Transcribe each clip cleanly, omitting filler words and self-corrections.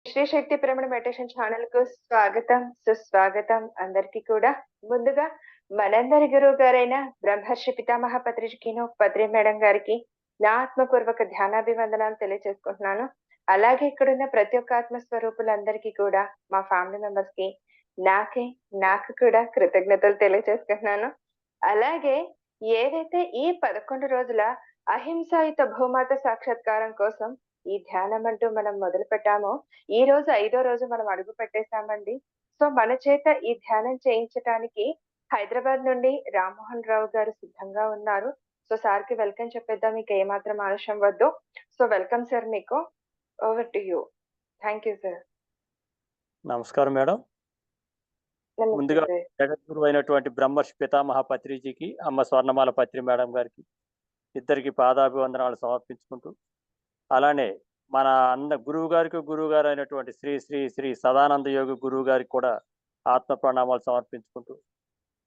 శ్రీ శక్తి pyramid meditation channel కు స్వాగతం సుస్వాగతం. అందరికీ కూడా ముందుగా మనందరి గురువు గారైన బ్రహ్మర్షి పితామహ పత్రిజీకిను పత్రి మేడం గారికి నా ఆత్మపూర్వక ధ్యానాభివందనాలు తెలియజేసుకుంటున్నాను. అలాగే ఇక్కడున్న ప్రతి ఒక్క ఆత్మ స్వరూపులందరికీ కూడా మా ఫ్యామిలీ మెంబర్స్ కి నాకు కూడా కృతజ్ఞతలు తెలియజేసుకుంటున్నాను. అలాగే ఏదైతే ఈ 11 రోజుల అహింసాయుత భూమాత సాక్షాత్కారం కోసం ఈ ధ్యానం అంటూ మనం మొదలు పెట్టామో ఈ రోజు 5వ రోజు మనం అడుగు పెట్టేశామండి. సో మన చేత ఈ ధ్యానం చేయించటానికి హైదరాబాద్ నుండి రామ్మోహన్ రావు గారు సిద్ధంగా ఉన్నారు. సో సార్‌కి వెల్కమ్ చెప్పేద్దాం. మీకు ఏమాత్రం ఆలస్యం వద్దు. సో వెల్కమ్ సార్ మీకు. Over to you. Thank you sir. నమస్కారం మేడం. నమస్తే ముందుగా సార్. జగద్గురు అయినటువంటి బ్రహ్మర్షి పితామహ పత్రిజీకి, అమ్మ స్వర్ణమాల పత్రి మేడం గారికి ఇద్దరికి పాదాభివందనాలు సమర్పించుకుంటూ, అలానే మన గురువు గారు అయినటువంటి శ్రీ శ్రీ శ్రీ సదానంద యోగి గురువు గారికి కూడా ఆత్మ ప్రణామాలు సమర్పించుకుంటూ,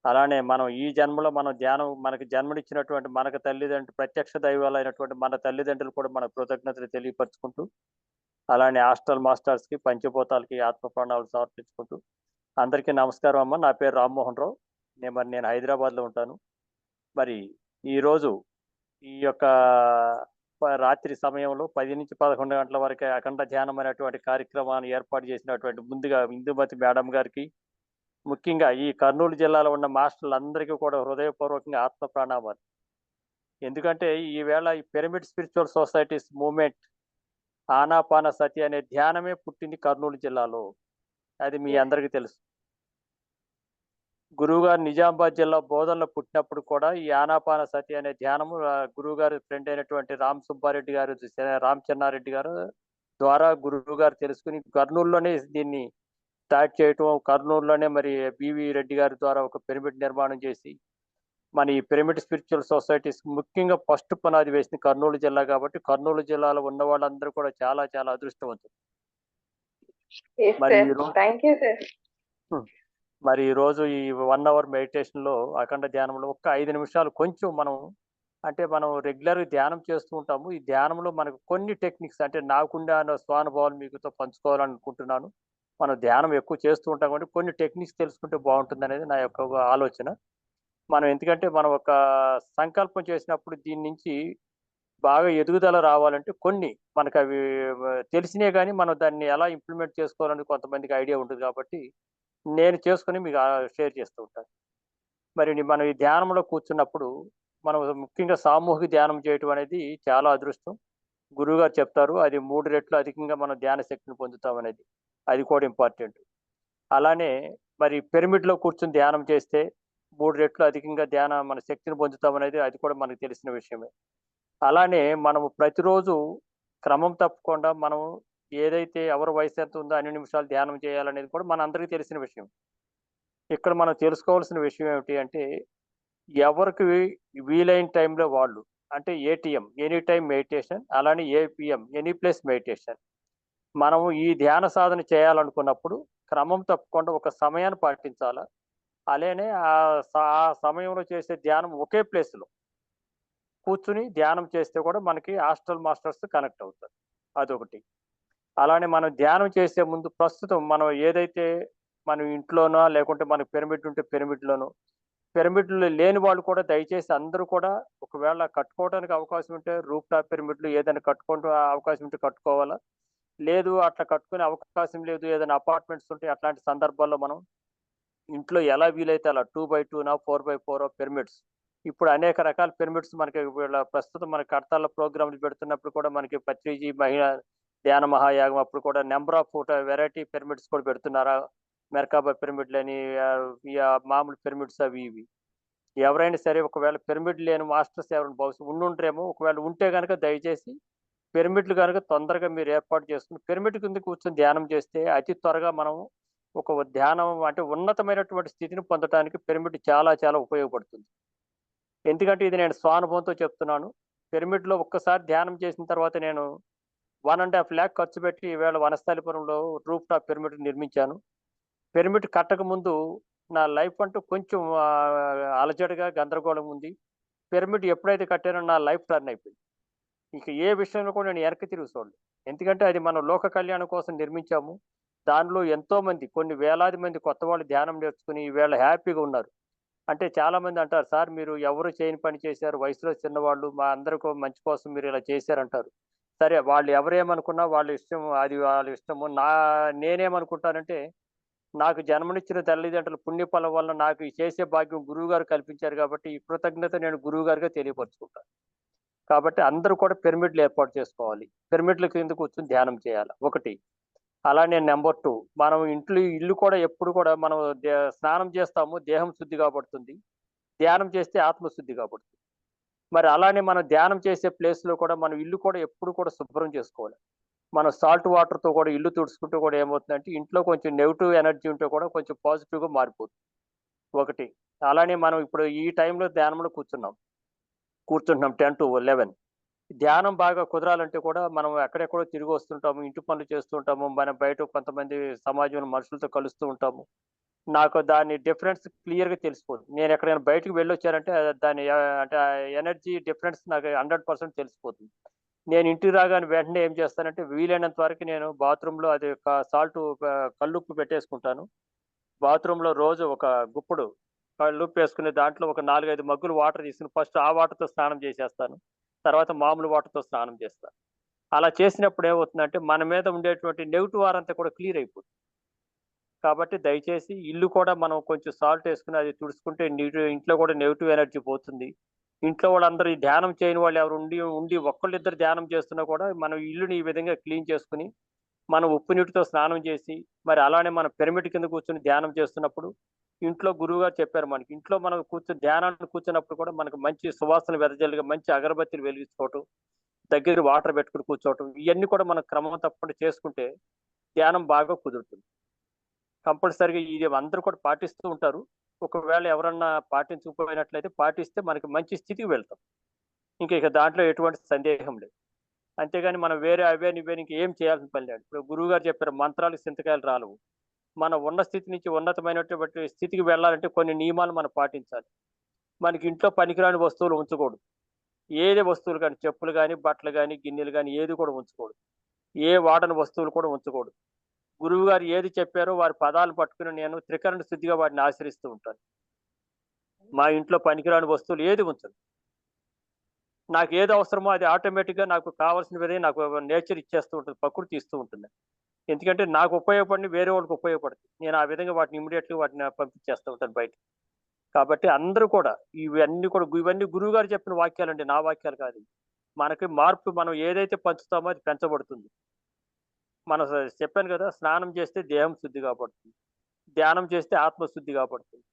అలానే మనం ఈ జన్మలో మనం ధ్యానం మనకి జన్మనిచ్చినటువంటి మనకు తల్లిదండ్రులు ప్రత్యక్ష దైవాలైనటువంటి మన తల్లిదండ్రులు కూడా మన కృతజ్ఞతలు తెలియపరుచుకుంటూ, అలానే హాస్టల్ మాస్టర్స్కి పంచభూతాలకి ఆత్మ ప్రణామాలు సమర్పించుకుంటూ, అందరికీ నమస్కారం అమ్మ. నా పేరు రామ్మోహన్ రావు. నేను హైదరాబాద్లో ఉంటాను. మరి ఈరోజు ఈ యొక్క రాత్రి సమయంలో 10 నుంచి 11 గంటల వరకు అఖండ ధ్యానం అనేటువంటి కార్యక్రమాన్ని ఏర్పాటు చేసినటువంటి ముందుగా ఇందుమతి మేడం గారికి, ముఖ్యంగా ఈ కర్నూలు జిల్లాలో ఉన్న మాస్టర్లందరికీ కూడా హృదయపూర్వకంగా ఆత్మ ప్రణామాలు. ఎందుకంటే ఈవేళ ఈ పిరమిడ్ స్పిరిచువల్ సొసైటీస్ మూవ్మెంట్ ఆనాపాన సతి అనే ధ్యానమే పుట్టింది కర్నూలు జిల్లాలో. అది మీ అందరికీ తెలుసు. గురువుగారు నిజామాబాద్ జిల్లా బోధనలో పుట్టినప్పుడు కూడా ఈ ఆనాపాన సతి అనే ధ్యానము గురువుగారి ఫ్రెండ్ అయినటువంటి రామచెన్నారెడ్డి గారు ద్వారా గురువు గారు తెలుసుకుని కర్నూలులోనే దీన్ని స్టార్ట్ చేయటం, కర్నూలులోనే మరి బివి రెడ్డి గారి ద్వారా ఒక పిరమిడ్ నిర్మాణం చేసి మన ఈ పిరమిడ్ స్పిరిచువల్ సొసైటీస్ ముఖ్యంగా ఫస్ట్ పునాది వేసింది కర్నూలు జిల్లా. కాబట్టి కర్నూలు జిల్లాలో ఉన్న వాళ్ళందరూ కూడా చాలా చాలా అదృష్టవంతులు. yes మరి sir. ఈరోజు Thank you sir. మరి ఈరోజు ఈ 1 అవర్ మెడిటేషన్లో అఖండ ధ్యానంలో ఒక్క 5 నిమిషాలు కొంచెం మనం రెగ్యులర్గా ధ్యానం చేస్తూ ఉంటాము. ఈ ధ్యానంలో మనకు కొన్ని టెక్నిక్స్ అంటే నాకుండే స్వానుభవాలు మీతో పంచుకోవాలనుకుంటున్నాను. మనం ధ్యానం ఎక్కువ చేస్తూ ఉంటాం కాబట్టి కొన్ని టెక్నిక్స్ తెలుసుకుంటే బాగుంటుంది అనేది నా యొక్క ఆలోచన. ఎందుకంటే మనం ఒక సంకల్పం చేసినప్పుడు దీని నుంచి బాగా ఎదుగుదల రావాలంటే కొన్ని మనకు అవి తెలిసినే కానీ మనం దాన్ని ఎలా ఇంప్లిమెంట్ చేసుకోవాలని కొంతమందికి ఐడియా ఉంటుంది. కాబట్టి నేను చేసుకుని మీకు షేర్ చేస్తూ ఉంటాను. మనం ఈ ధ్యానంలో కూర్చున్నప్పుడు మనం ముఖ్యంగా సామూహిక ధ్యానం చేయటం అనేది చాలా అదృష్టం. గురువుగారు చెప్తారు అది 3 రెట్లు అధికంగా మనం ధ్యాన శక్తిని పొందుతాం అనేది. అది కూడా ఇంపార్టెంట్. అలానే మరి పిరమిడ్లో కూర్చుని ధ్యానం చేస్తే 3 రెట్లు అధికంగా మన శక్తిని పొందుతాం అనేది అది కూడా మనకు తెలిసిన విషయమే. అలానే మనము ప్రతిరోజు క్రమం తప్పకుండా మనం ఏదైతే ఎవరి వయసు ఎంత ఉందో అన్ని నిమిషాలు ధ్యానం చేయాలనేది కూడా మన అందరికీ తెలిసిన విషయం. ఇక్కడ మనం తెలుసుకోవాల్సిన విషయం ఏమిటి అంటే ఎవరికి వీలైన టైంలో వాళ్ళు అంటే ఏటీఎం ఎనీ టైం మెడిటేషన్, అలానే ఏపీఎం ఎనీ ప్లేస్ మెడిటేషన్. మనము ఈ ధ్యాన సాధన చేయాలనుకున్నప్పుడు క్రమం తప్పకుండా ఒక సమయాన్ని పాటించాలా. అలానే ఆ సమయంలో చేసే ధ్యానం ఒకే ప్లేస్లో కూర్చుని ధ్యానం చేస్తే కూడా మనకి హాస్టల్ మాస్టర్స్ కనెక్ట్ అవుతారు. అదొకటి. అలానే మనం ధ్యానం చేసే ముందు ప్రస్తుతం మనం ఏదైతే మనం ఇంట్లోనో లేకుంటే మనకు పిరమిడ్ ఉంటే పిరమిడ్లోనో, పిరమిడ్లు లేని వాళ్ళు కూడా దయచేసి అందరూ కూడా ఒకవేళ కట్టుకోవడానికి అవకాశం ఉంటే రూఫ్ టాప్ పిరమిడ్లు ఏదైనా అవకాశం ఉంటే కట్టుకోవాలా. లేదు అట్లా కట్టుకునే అవకాశం లేదు, ఏదైనా అపార్ట్మెంట్స్ ఉంటే అట్లాంటి సందర్భాల్లో మనం ఇంట్లో ఎలా వీలైతే అలా 2x2 4x4 పిరమిడ్స్. ఇప్పుడు అనేక రకాల పిరమిడ్స్ మనకి ప్రస్తుతం మన కడతాల ప్రోగ్రాంలు పెడుతున్నప్పుడు కూడా మనకి పత్రిజీ మహిళ ధ్యాన మహాయాగం అప్పుడు కూడా నెంబర్ ఆఫ్ వెరైటీ పిరమిడ్స్ కూడా పెడుతున్నారా. మెర్కాబా పిరమిడ్లని మామూలు పిరమిడ్స్ అవి ఇవి. ఎవరైనా సరే ఒకవేళ పిరమిడ్ లేని మాస్టర్స్ ఎవరైనా బహుశా ఉండుంటారేమో. ఒకవేళ ఉంటే కనుక దయచేసి పిరమిడ్లు కనుక తొందరగా మీరు ఏర్పాటు చేసుకుని పిరమిడ్ కింద కూర్చొని ధ్యానం చేస్తే అతి త్వరగా మనం ఒక ధ్యానం అంటే ఉన్నతమైనటువంటి స్థితిని పొందడానికి పిరమిడ్ చాలా చాలా ఉపయోగపడుతుంది. ఎందుకంటే ఇది నేను స్వానుభవంతో చెప్తున్నాను. పిరమిడ్లో ఒక్కసారి ధ్యానం చేసిన తర్వాత నేను 1.5 lakh ఖర్చు పెట్టి ఈవేళ వనస్థలిపురంలో రూఫ్ టాప్ పిరమిడ్ నిర్మించాను. పిరమిడ్ కట్టక ముందు నా లైఫ్ అంటూ కొంచెం అలజడిగా గందరగోళం ఉంది. పిరమిడ్ ఎప్పుడైతే కట్టానో నా లైఫ్ టర్న్ అయిపోయింది. ఇక ఏ విషయంలో కూడా నేను వెనక్కి తిరిగి చూడను. ఎందుకంటే అది మనం లోక కళ్యాణం కోసం నిర్మించాము. దానిలో ఎంతోమంది కొన్ని వేలాది మంది కొత్త వాళ్ళు ధ్యానం నేర్చుకుని ఈవేళ హ్యాపీగా ఉన్నారు. అంటే చాలామంది అంటారు, "సార్ మీరు ఎవరు చేయని పని చేశారు. వయసులో చిన్నవాళ్ళు. మా అందరికీ మంచి కోసం మీరు ఇలా చేశారంటారు." సరే వాళ్ళు ఎవరేమనుకున్నా వాళ్ళ ఇష్టం. అది వాళ్ళ ఇష్టము. నేనేమనుకుంటానంటే నాకు జన్మనిచ్చిన తల్లిదండ్రుల పుణ్యఫలం వల్ల నాకు ఈ చేసే భాగ్యం గురువుగారు కల్పించారు కాబట్టి ఈ కృతజ్ఞత నేను గురువుగారిగా తెలియపరుచుకుంటాను. కాబట్టి అందరూ కూడా పిరమిడ్‌లు ఏర్పాటు చేసుకోవాలి. పిరమిడ్‌ల కింద కూర్చొని ధ్యానం చేయాల. ఒకటి. అలానే నంబర్ 2 మనం ఇల్లు కూడా ఎప్పుడు కూడా మనం స్నానం చేస్తాము. దేహం శుద్ధి కాబడుతుంది. ధ్యానం చేస్తే ఆత్మ శుద్ధి కాబడుతుంది. మరి అలానే మనం ధ్యానం చేసే ప్లేస్‌లో కూడా మనం ఇల్లు కూడా ఎప్పుడు కూడా శుభ్రం చేసుకోవాలి. మనం సాల్ట్ వాటర్‌తో కూడా ఇల్లు తుడుచుకుంటే కూడా ఏమవుతుందంటే ఇంట్లో కొంచెం నెగెటివ్ ఎనర్జీ ఉంటే కూడా కొంచెం పాజిటివ్‌గా మారిపోతుంది. ఒకటి. అలానే మనం ఇప్పుడు ఈ టైంలో ధ్యానంలో కూర్చుంటున్నాం 10-11. ధ్యానం బాగా కుదరాలంటే కూడా మనం ఎక్కడెక్కడో తిరిగి వస్తుంటాము. ఇంటి పనులు చేస్తూ ఉంటాము. మనం బయట కొంతమంది సమాజంలో మనుషులతో కలుస్తూ ఉంటాము. నాకు దాని డిఫరెన్స్ క్లియర్‌గా తెలిసిపోతుంది. నేను ఎక్కడైనా బయటికి వెళ్ళొచ్చానంటే దాని అంటే ఆ ఎనర్జీ డిఫరెన్స్ నాకు 100% తెలిసిపోతుంది. నేను ఇంటికి రాగానే వెంటనే ఏం చేస్తానంటే వీలైనంత వరకు నేను బాత్రూమ్‌లో అది కల్లుప్పు పెట్టేసుకుంటాను. బాత్రూమ్‌లో రోజు ఒక గుప్పుడు కల్లుప్పేసుకుని దాంట్లో ఒక 4, 5 మగ్గులు వాటర్ తీసుకొని ఫస్ట్ ఆ వాటర్‌తో స్నానం చేసేస్తాను. తర్వాత మామూలు వాటర్‌తో స్నానం చేస్తాను. అలా చేసినప్పుడు ఏమవుతుందంటే మన మీద ఉండేటువంటి నెగెటివ్ ఆరంతా కూడా క్లియర్ అయిపోతుంది. కాబట్టి దయచేసి ఇల్లు కూడా మనం కొంచెం సాల్ట్ ఏసుకొని అది తుడుచుకుంటే ఇంట్లో కూడా నెగెటివ్ ఎనర్జీ పోతుంది. ఇంట్లో వాళ్ళందరూ ఈ ధ్యానం చేయని వాళ్ళు ఎవరు ఉండి ఒక్కళ్ళిద్దరు ధ్యానం చేస్తున్నా కూడా మనం ఇల్లుని ఈ విధంగా క్లీన్ చేసుకొని, మనం ఉప్పు నీటితో స్నానం చేసి, మరి అలానే మనం పిరమిడ్ కింద కూర్చొని ధ్యానం చేస్తున్నప్పుడు, ఇంట్లో గురువుగారు చెప్పారు మనకి. ఇంట్లో మనం ధ్యానానికి కూర్చున్నప్పుడు కూడా మనకు మంచి సువాసన వెదజల్లుగా మంచి అగరబత్తీలు వెలిగించుకోవటం, దగ్గర వాటర్ పెట్టుకొని కూర్చోవటం, ఇయన్నీ కూడా మనం క్రమం తప్పకుండా చేసుకుంటే ధ్యానం బాగా కుదురుతుంది. కంపల్సరీగా ఇది అందరూ కూడా పాటిస్తూ ఉంటారు. ఒకవేళ ఎవరన్నా పాటించకపోయినట్లయితే పాటిస్తే మనకి మంచి స్థితికి వెళ్తాం. ఇక దాంట్లో ఎటువంటి సందేహం లేదు. అంతేగాని మనం వేరే అవేని ఇవేని ఇంకేం చేయాల్సిన పని లేదు. ఇప్పుడు గురువుగారు చెప్పారు మంత్రాలకు సింతకాయలు రాలవు. మనం ఉన్న స్థితి నుంచి ఉన్నతమైనటువంటి స్థితికి వెళ్ళాలంటే కొన్ని నియమాలు మనం పాటించాలి. మనకి ఇంట్లో పనికిరాని వస్తువులు ఉంచకూడదు. ఏదే వస్తువులు గాని, చెప్పులు గాని, బట్టలు గాని, గిన్నెలు గాని ఏది కూడా ఉంచకూడదు. ఏ వాడని వస్తువులు కూడా ఉంచకూడదు. గురువుగారు ఏది చెప్పారో వారి పదాలు పట్టుకుని నేను త్రికరణ శుద్ధిగా వాటిని ఆచరిస్తూ ఉంటాను. మా ఇంట్లో పనికిరాని వస్తువులు ఏది ఉంచను. నాకేది అవసరమో అది ఆటోమేటిక్‌గా నాకు కావాల్సిన విధంగా నాకు నేచర్ ఇచ్చేస్తూ ఉంటుంది. ప్రకృతి ఇస్తూ ఉంటుంది. ఎందుకంటే నాకు ఉపయోగపడినవి వేరే వాళ్ళకి ఉపయోగపడతాయి. నేను ఆ విధంగా వాటిని ఇమ్మీడియేట్‌గా పంపించేస్తూ ఉంటాను బయటికి. కాబట్టి అందరూ కూడా ఇవన్నీ గురువుగారు చెప్పిన వాక్యాలండి. నా వాక్యాలు కాదు. మనకి మార్పు మనం ఏదైతే పంచుతామో అది పెంచబడుతుంది. మనం చెప్పాను కదా! స్నానం చేస్తే దేహం శుద్ధి కాబడుతుంది. ధ్యానం చేస్తే ఆత్మ శుద్ధి కాబడుతుంది.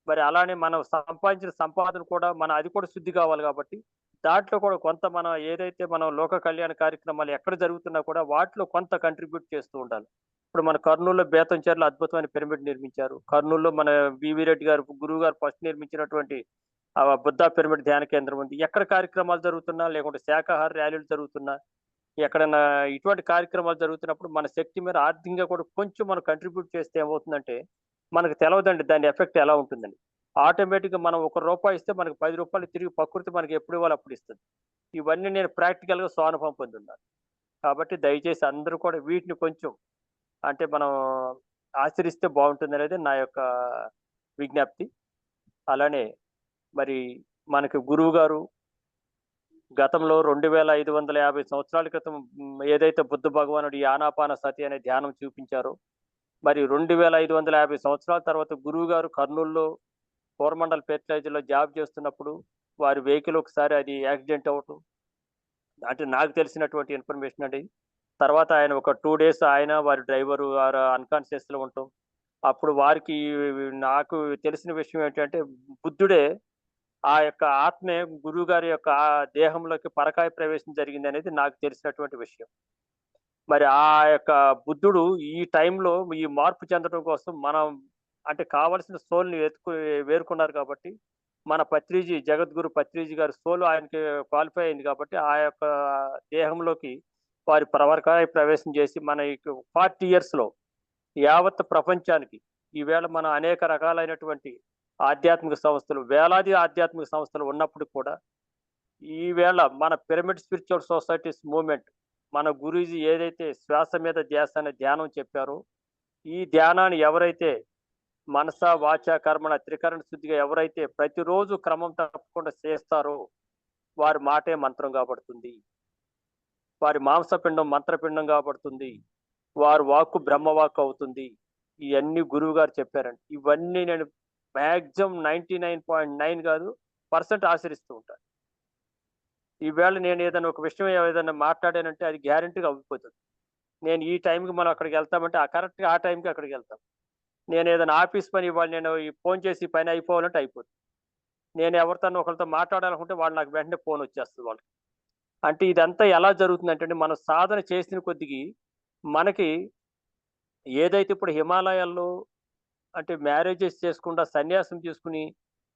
మరి అలానే మనం సంపాదించిన సంపాదన కూడా అది కూడా శుద్ధి కావాలి కాబట్టి, దాంట్లో కూడా కొంత మనం ఏదైతే మనం లోక కళ్యాణ కార్యక్రమాలు ఎక్కడ జరుగుతున్నా కూడా వాటిలో కొంత కంట్రిబ్యూట్ చేస్తూ ఉండాలి. ఇప్పుడు మన కర్నూలులో బేతంచెర్లో అద్భుతమైన పిరమిడ్ నిర్మించారు. కర్నూలులో మన వివి రెడ్డి గారు గురువుగారు ఫస్ట్ నిర్మించినటువంటి బుద్ధ పిరమిడ్ ధ్యాన కేంద్రం ఉంది. ఎక్కడ కార్యక్రమాలు జరుగుతున్నా లేకుంటే శాకాహార ర్యాలీలు జరుగుతున్నా, ఎక్కడన్నా ఇటువంటి కార్యక్రమాలు జరుగుతున్నప్పుడు మన శక్తి మేర ఆర్థికంగా కూడా కొంచెం మనం కంట్రిబ్యూట్ చేస్తే ఏమవుతుందంటే, మనకు తెలవదండి దాని ఎఫెక్ట్ ఎలా ఉంటుందని. ఆటోమేటిక్‌గా మనం ఒక రూపాయి ఇస్తే మనకు రూ. 10 తిరిగి ప్రకృతి మనకి ఎప్పుడు ఇవ్వాలో అప్పుడు ఇస్తది. ఇవన్నీ నేను ప్రాక్టికల్‌గా స్వానుభవం పొందున్నాను. కాబట్టి దయచేసి అందరూ కూడా వీటిని కొంచెం అంటే మనం ఆచరిస్తే బావుంటుందనేది నా యొక్క విజ్ఞప్తి. అలానే మరి మనకి గురువుగారు గతంలో 2550 సంవత్సరాల క్రితం ఏదైతే బుద్ధ భగవానుడు ఈ ఆనాపానసతి అనే ధ్యానం చూపించారో, మరి 2550 సంవత్సరాల తర్వాత గురువుగారు కర్నూలులో కోరమండల్ ఫెర్టిలైజర్‌లో జాబ్ చేస్తున్నప్పుడు వారి వెహికల్ ఒకసారి అది యాక్సిడెంట్ అవ్వటం. అంటే నాకు తెలిసినటువంటి ఇన్ఫర్మేషన్ అండి. తర్వాత ఆయన ఒక 2 డేస్ ఆయన, వారి డ్రైవరు అన్‌కాన్షియస్‌లో ఉండటం. అప్పుడు వారికి నాకు తెలిసిన విషయం ఏంటంటే బుద్ధుడే ఆ యొక్క ఆత్మే గురువుగారి యొక్క దేహంలోకి పరకాయ ప్రవేశం జరిగిందనేది నాకు తెలిసినటువంటి విషయం. మరి ఆ యొక్క బుద్ధుడు ఈ టైంలో ఈ మార్పు చెందడం కోసం మనం అంటే కావాల్సిన సోల్‌ని వేరుకున్నారు కాబట్టి, మన జగద్గురు పత్రిజీ గారి సోల్ ఆయనకి క్వాలిఫై అయింది కాబట్టి, ఆ యొక్క దేహంలోకి వారి పరకాయ ప్రవేశం చేసి మన 40 ఇయర్స్‌లో యావత్ ప్రపంచానికి ఈవేళ మనం అనేక రకాలైనటువంటి ఆధ్యాత్మిక సంస్థలు, వేలాది ఆధ్యాత్మిక సంస్థలు ఉన్నప్పుడు కూడా ఈవేళ మన పిరమిడ్ స్పిరిచువల్ సొసైటీస్ మూవ్మెంట్ మన గురూజీ ఏదైతే శ్వాస మీద ధ్యాస అనే ధ్యానం చెప్పారో, ఈ ధ్యానాన్ని ఎవరైతే మనస వాచ కర్మణ త్రికరణ శుద్ధిగా ఎవరైతే ప్రతిరోజు క్రమం తప్పకుండా చేస్తారో వారి మాటే మంత్రం కాబడుతుంది. వారి మాంసపిండం మంత్రపిండం కాబడుతుంది. వారి వాక్కు బ్రహ్మవాక్కు అవుతుంది. ఇవన్నీ గురువు గారు చెప్పారండి. ఇవన్నీ నేను మాక్సిమం 99.9 కాదు పర్సెంట్ ఆచరిస్తూ ఉంటాను. ఈవేళ నేను ఏదైనా ఒక విషయం ఏదైనా మాట్లాడానంటే అది గ్యారెంటీగా అవ్విపోతుంది. నేను ఈ టైంకి మనం అక్కడికి వెళ్తామంటే కరెక్ట్గా ఆ టైంకి అక్కడికి వెళ్తాం. నేను ఏదైనా ఆఫీస్ పని ఇవాళ నేను ఈ ఫోన్ చేసి ఈ పని అయిపోవాలంటే అయిపోతుంది. నేను ఎవరితోనో ఒకరితో మాట్లాడాలనుకుంటే వాళ్ళు నాకు వెంటనే ఫోన్ వచ్చేస్తుంది వాళ్ళకి. అంటే ఇదంతా ఎలా జరుగుతుందంటే మనం సాధన చేసిన కొద్దికి మనకి ఏదైతే ఇప్పుడు హిమాలయాల్లో అంటే మ్యారేజెస్ చేసుకుండా సన్యాసం తీసుకుని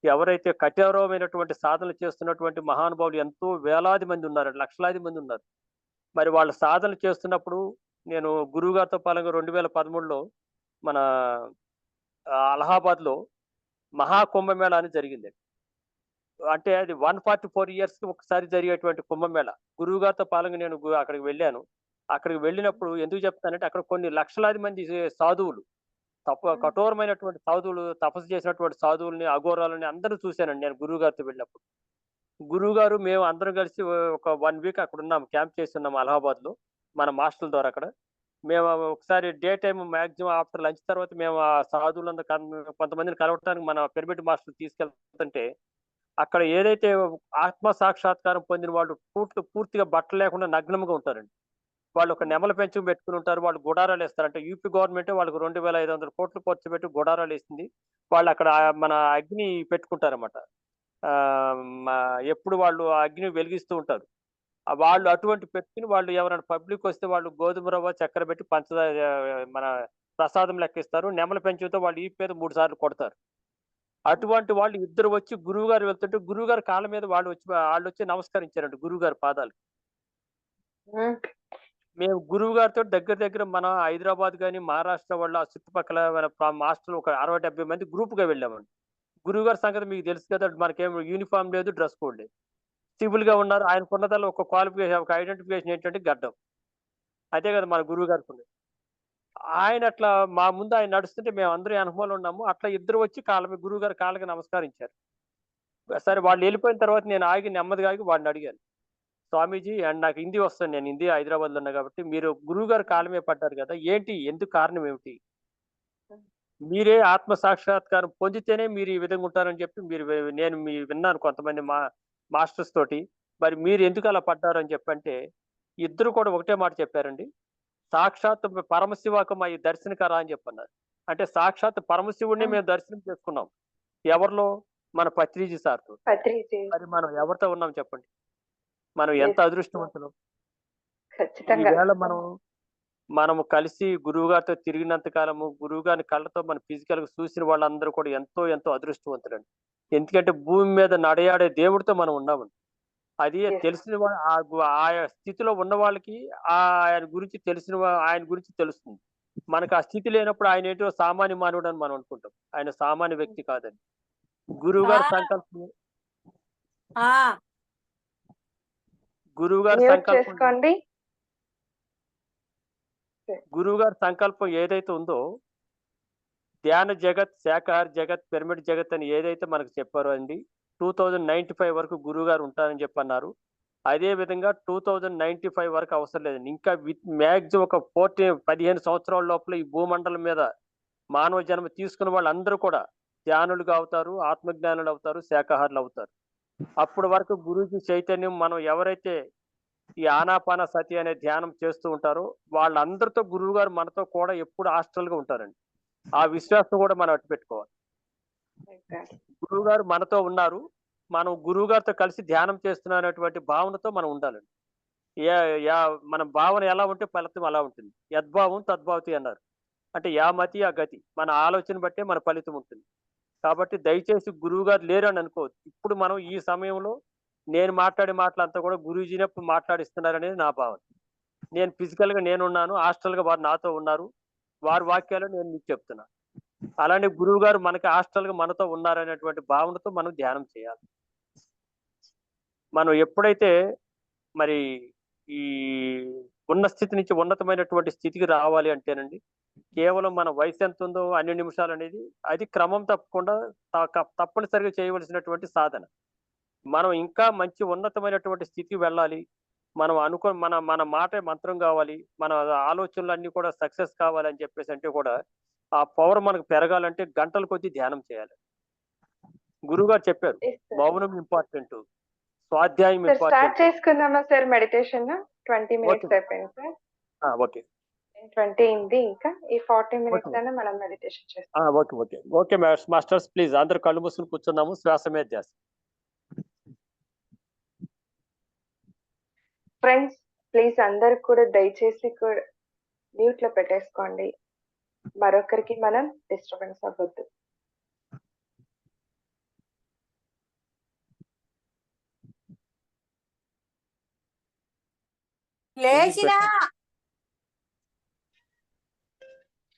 ఎవరైతే కఠోరమైనటువంటి సాధనలు చేస్తున్నటువంటి మహానుభావులు ఎంతో వేలాది మంది ఉన్నారు, లక్షలాది మంది ఉన్నారు. మరి వాళ్ళ సాధనలు చేస్తున్నప్పుడు నేను గురువుగారితో పాలంగా 2013లో మన అలహాబాద్లో మహాకుంభమేళా అని జరిగింది. అంటే అది 144 ఇయర్స్‌కి ఒకసారి జరిగేటువంటి కుంభమేళ. గురువుగారితో పాలంగా నేను అక్కడికి వెళ్ళాను. అక్కడికి వెళ్ళినప్పుడు ఎందుకు చెప్తానంటే అక్కడ కొన్ని లక్షలాది మంది సాధువులు కఠోరమైనటువంటి సాధువులు తపస్సు చేసినటువంటి సాధువుల్ని, అఘోరాలని అందరూ చూశానండి నేను గురువుగారితో వెళ్ళినప్పుడు. గురువుగారు మేము అందరం కలిసి ఒక 1 వీక్ అక్కడ ఉన్నాం. క్యాంప్ చేసున్నాం అలహాబాద్‌లో. మన మాస్టర్ల ద్వారా అక్కడ. మేము ఒకసారి day time maximum after lunch తర్వాత మేము ఆ సాధువులందరూ కొంతమందిని కలవటానికి మన పిరమిడ్ మాస్టర్ తీసుకెళ్తుంటే అక్కడ ఏదైతే ఆత్మ సాక్షాత్కారం పొందిన వాళ్ళు పూర్తిగా బట్టలు లేకుండా నగ్నంగా ఉంటారండి. వాళ్ళు ఒక నెమలి పెంచం పెట్టుకుని ఉంటారు. వాళ్ళు గుడారాలు ఏస్తారు. అంటే యూపీ గవర్నమెంటే వాళ్ళకి 2,500 కోట్లు ఖర్చు పెట్టి గుడారాలు ఏసింది. వాళ్ళు అక్కడ మన అగ్ని పెట్టుకుంటారన్నమాట. మ ఎప్పుడు వాళ్ళు ఆ అగ్ని వెలిగిస్తూ ఉంటారు. వాళ్ళు అటువంటి పెట్టుకొని వాళ్ళు ఎవరైనా పబ్లిక్ వస్తే వాళ్ళు గోధుమ రవ్వ, చక్కెర పెట్టి పంచదార మన ప్రసాదం లెక్కిస్తారు. నెమలి పెంచంతో వాళ్ళు ఈపు మీద 3 సార్లు కొడతారు. అటువంటి వాళ్ళు ఇద్దరు వచ్చి గురువుగారు వెళ్తుంటే గురువుగారి కాళ్ళ మీద వాళ్ళొచ్చి నమస్కరించారండి గురువుగారి పాదాలు. హ్మ్. మేము గురువుగారితో దగ్గర దగ్గర మన హైదరాబాద్ గాని, మహారాష్ట్ర వాళ్ళు ఆ చుట్టుపక్కల మన మాస్టర్లు ఒక 60, 70 మంది గ్రూప్‌గా వెళ్ళామండి. గురువుగారి సంగతి మీకు తెలుసు కదా! మనకేం యూనిఫార్మ్ లేదు, డ్రెస్ కోడ్ లేదు. సివిల్‌గా ఉన్నారు. ఆయనకున్నదల్లా ఒక క్వాలిఫికేషన్, ఒక ఐడెంటిఫికేషన్ ఏంటంటే గడ్డం. అదే కదా మన గురువుగారికున్నది. ఆయన అట్లా మా ముందు ఆయన నడుస్తుంటే మేమందరం వెనకమాల ఉన్నాము. అట్లా ఇద్దరు వచ్చి గురువుగారి కాళ్ళకి నమస్కరించారు. సరే వాళ్ళెళ్ళిపోయిన తర్వాత నేను ఆగి నెమ్మదిగా ఆగి వాడినడిగాను. స్వామీజీ అండ్ నాకు హిందీ వస్తది. నేను హిందీ హైదరాబాద్‌లో ఉన్నా కాబట్టి, మీరు గురువుగారి కాళ్ళ మీద పడ్డారు కదా! ఏంటి? ఎందుకు కారణం ఏమిటి? మీరే ఆత్మ సాక్షాత్కారం పొందితేనే మీరు ఈ విధంగా ఉంటారని చెప్పి నేను విన్నాను కొంతమంది మాస్టర్స్ తోటి. మరి మీరు ఎందుకు అలా పడ్డారని చెప్పంటే, ఇద్దరు కూడా ఒకటే మాట చెప్పారండి. సాక్షాత్ పరమశివకు మయి దర్శనకరా అని చెప్పన్నారు. అంటే సాక్షాత్ పరమశివుడిని హ్మ్. మేము దర్శనం చేసుకున్నాం. ఎవరిలో? మన పత్రిజీ సార్‌తో. పత్రిజీ. మరి మనం ఎవరితో ఉన్నాం చెప్పండి? మనం ఎంత యెస్. అదృష్టవంతులం. ఖచ్చితంగా. ఈవేళ మనము కలిసి గురువుగారితో తిరిగినంత కాలము, గురువుగారిని కళ్ళతో మనం ఫిజికల్‌గా చూసిన వాళ్ళందరూ కూడా ఎంతో ఎంతో అదృష్టవంతులండి. ఎందుకంటే భూమి మీద నడయాడే దేవుడితో మనం ఉన్నామండి. అది యెస్. తెలిసిన ఆయా స్థితిలో ఉన్న వాళ్ళకి ఆయన గురించి ఆయన గురించి తెలుస్తుంది. మనకు ఆ స్థితి లేనప్పుడు ఆయనేంటో సామాన్య మానవుడని మనం అనుకుంటాం. ఆయన సామాన్య వ్యక్తి కాదని. గురువుగారి ఆ! సంకల్పం ఆ! గురువుగారి మ్యూట్ సంకల్పం చేసుకోండి. గురువుగారి సంకల్పం ఏదైతే ఉందో ధ్యాన జగత్, శాకాహార జగత్, పిరమిడ్ జగత్ అని ఏదైతే మనకు చెప్పారో అండి 2095 వరకు గురువుగారు ఉంటారని చెప్పన్నారు. అదే విధంగా 2095 వరకు అవసరం లేదండి. ఇంకా మాక్సిమం ఒక 15 సంవత్సరాల లోపల ఈ భూమండలం మీద మానవ జన్మ తీసుకున్న వాళ్ళందరూ కూడా ధ్యానులుగా అవుతారు, ఆత్మజ్ఞానులు అవుతారు, శాకాహారులు అవుతారు. అప్పటి వరకు గురూజీ చైతన్యం మనం ఎవరైతే ఈ ఆనాపాన సతి అనే ధ్యానం చేస్తూ ఉంటారో వాళ్ళందరితో గురువుగారు మనతో కూడా ఎప్పుడు హాస్టల్‌గా ఉంటారండి. ఆ విశ్వాసం కూడా మనం అట్టిపెట్టుకోవాలి. ఎగ్జాక్ట్‌లీ. గురువుగారు మనతో ఉన్నారు. మనం గురువుగారితో కలిసి ధ్యానం చేస్తున్నాం అనేటువంటి భావనతో మనం ఉండాలండి. యా యా మన భావన ఎలా ఉంటే ఫలితం అలా ఉంటుంది. యద్భావం తద్భవతి అన్నారు. అంటే యా మతి ఆ గతి. మన ఆలోచన బట్టే మన ఫలితం ఉంటుంది. కాబట్టి దయచేసి గురువుగారు లేరని అనుకోవద్దు. ఇప్పుడు మనం ఈ సమయంలో నేను మాట్లాడే మాటలంతా కూడా గురూజీనే మాట్లాడిస్తున్నారనేది నా భావన. నేను ఫిజికల్‌గా నేనున్నాను. హాస్టల్‌గా వారు నాతో ఉన్నారు. వారి వాక్యాలు నేను మీకు చెప్తున్నా. అలానే గురువుగారు మనకి హాస్టల్‌గా మనతో ఉన్నారనేటువంటి భావనతో మనం ధ్యానం చేయాలి. మనం ఎప్పుడైతే మరి ఈ ఉన్న స్థితి నుంచి ఉన్నతమైనటువంటి స్థితికి రావాలి అంటేనండి, కేవలం మన వయసు ఎంత ఉందో అన్ని నిమిషాలు అనేది అది క్రమం తప్పకుండా తప్పనిసరిగా చేయవలసినటువంటి సాధన. మనం ఇంకా మంచి ఉన్నతమైనటువంటి స్థితికి వెళ్ళాలి. మనం మన మన మాటే మంత్రం కావాలి. మన ఆలోచనలన్నీ కూడా సక్సెస్ కావాలని చెప్పేసి అంటే కూడా ఆ పవర్ మనకు పెరగాలంటే గంటల కొద్దీ ధ్యానం చేయాలి. గురువుగారు చెప్పారు, మౌనం ఇంపార్టెంట్, స్వాధ్యాయం సార్ స్టార్ట్ ఇంపార్టెంట్. చేసుకుందామా సార్ మెడిటేషన్? 20 మినిట్స్ అయిపోయింది సార్. ఓకే 20 అయింది, ఇంకా ఈ 40 మినిట్స్ అయినా మనం మెడిటేషన్ చేస్తాం. Okay okay okay masters, please అందరు కళ్ళు మూసుకుని కూర్చున్నాము. శ్వాస మీద ధ్యాస. ఫ్రెండ్స్ ప్లీజ్ అందరు కూడా దయచేసి మ్యూట్ లో పెట్టేసుకోండి. మరొకరికి మనం డిస్టర్బెన్స్ అవ్వద్దు. లేచినా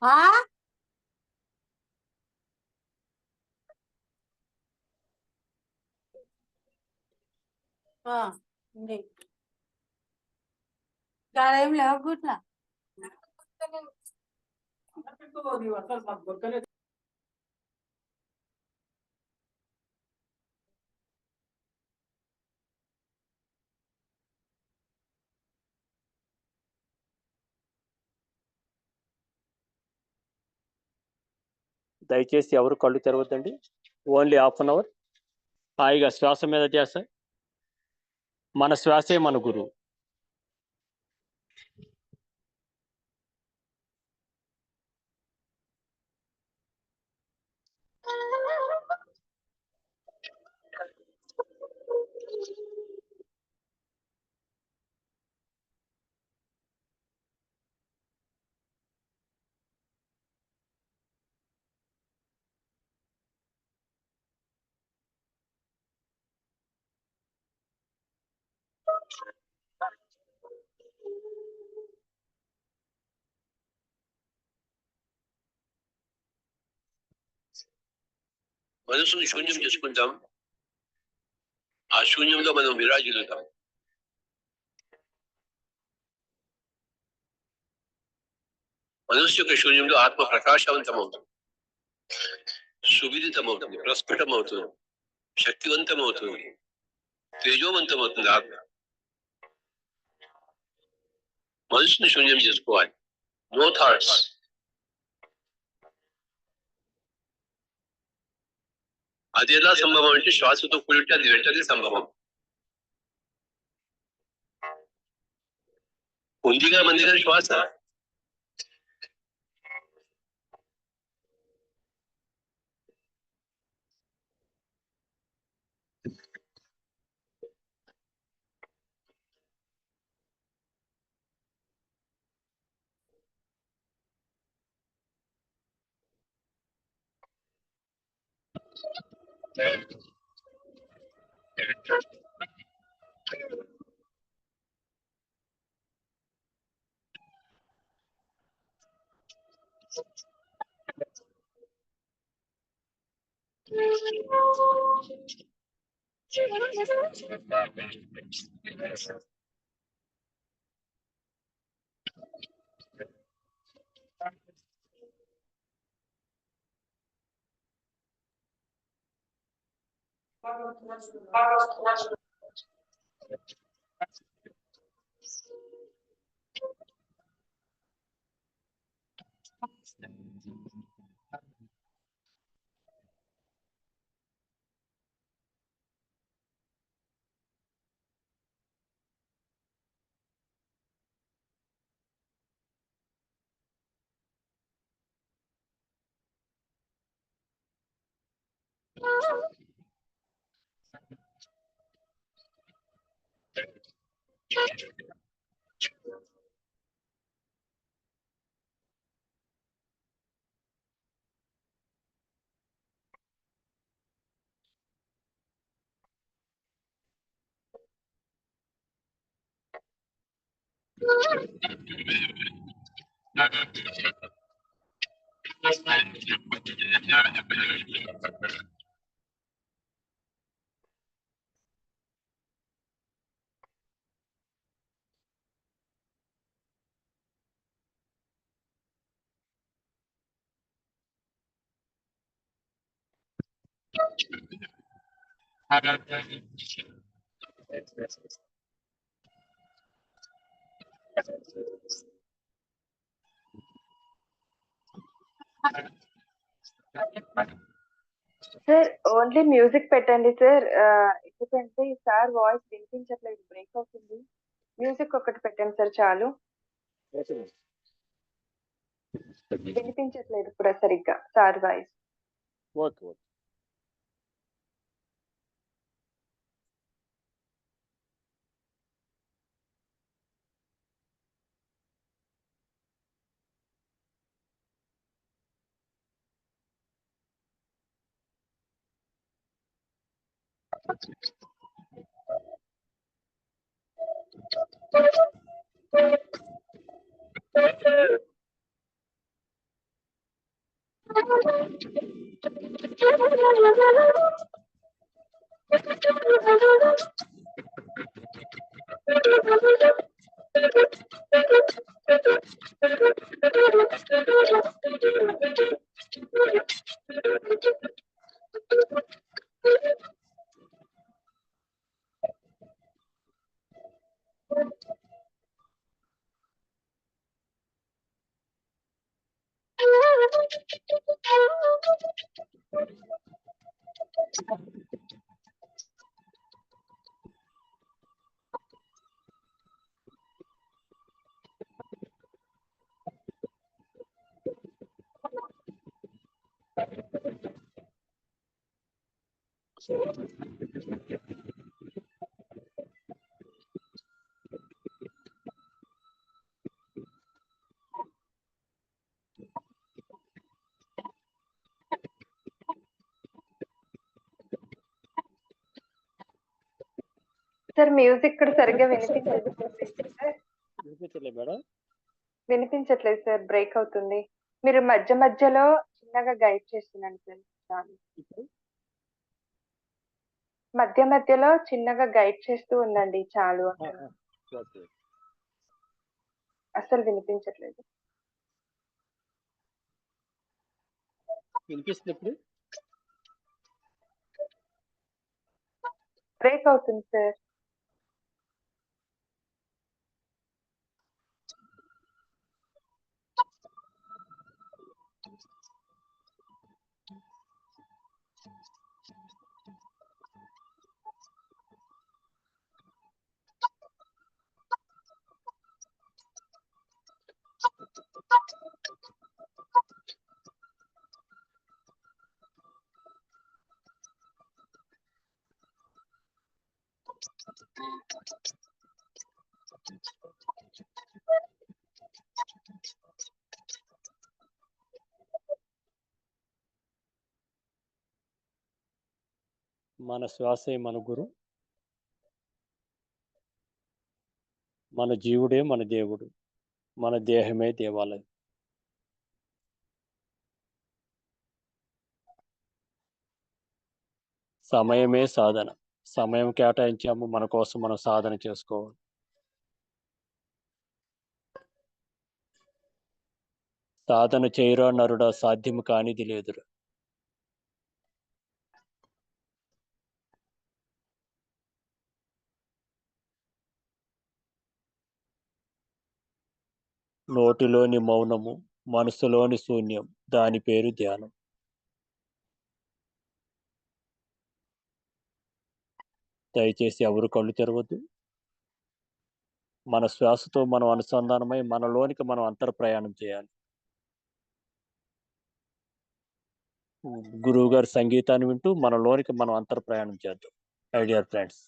ఆ ఉంది. ఏం లేవకుట్లా దయచేసి ఎవరు కళ్ళు తెరవద్దండి. ఓన్లీ హాఫ్ అన్ అవర్ హాయిగా శ్వాస మీద ధ్యాస. మన శ్వాసే మన గురువు. మనసుని శూన్యం చేసుకుంటాం. ఆ శూన్యంలో మనం విరాజిల్లుతాం. మనస్సు యొక్క శూన్యంలో ఆత్మ ప్రకాశవంతం అవుతుంది, సువిదితం అవుతుంది, ప్రస్ఫుటం అవుతుంది, శక్తివంతం అవుతుంది, తేజోవంతం అవుతుంది ఆత్మ. మనసుని శూన్యం చేసుకోవాలి. No thoughts. అది ఎలా సంభవం అంటే శ్వాసతో కూడితే అది వెంటనే సంభవం. ఉందిగా మందిగా శ్వాస. సార్ ఓన్లీ మ్యూజిక్ పెట్టండి సార్. ఎందుకంటే సార్ వాయిస్ వినిపించట్లేదు, బ్రేక్ అవుతుంది. మ్యూజిక్ ఒకటి పెట్టండి సార్ చాలు. వినిపించట్లేదు కూడా సరిగ్గా sir voice. Okay okay. Sir music కూడా సరిగ్గా వినిపించలేదు సార్. వినిపించలేదు మేడం. వినిపించట్లేదు సార్, బ్రేక్ అవుతుంది. మీరు మధ్య మధ్యలో చిన్నగా గైడ్ చేస్తున్నాను సార్ చాలు. మధ్య మధ్యలో చిన్నగా గైడ్ చేస్తూ ఉండండి చాలు. ఓకే. అసలు వినిపించట్లేదు. వినిపిస్తుంది ఇప్పుడు. బ్రేక్ అవుతుంది సార్. మన శ్వాసే మన గురు, మన జీవుడే మన దేవుడు, మన దేహమే దేవాలయం. సమయమే సాధన. సమయం కేటాయించాము, మన కోసం మనం సాధన చేసుకోవాలి. సాధన చేయరా నరుడా, సాధ్యము కానిది లేదురా. నోటిలోని మౌనము, మనసులోని శూన్యం, దాని పేరు ధ్యానం. దయచేసి ఎవరు కళ్ళు తెరవద్దు. మన శ్వాసతో మనం అనుసంధానమై మనలోనికి మనం అంతర్ ప్రయాణం చేయాలి. గురువు గారి సంగీతాన్ని వింటూ మనలోనికి మనం అంతర్ ప్రయాణం చేద్దాం. మై డియర్ ఫ్రెండ్స్,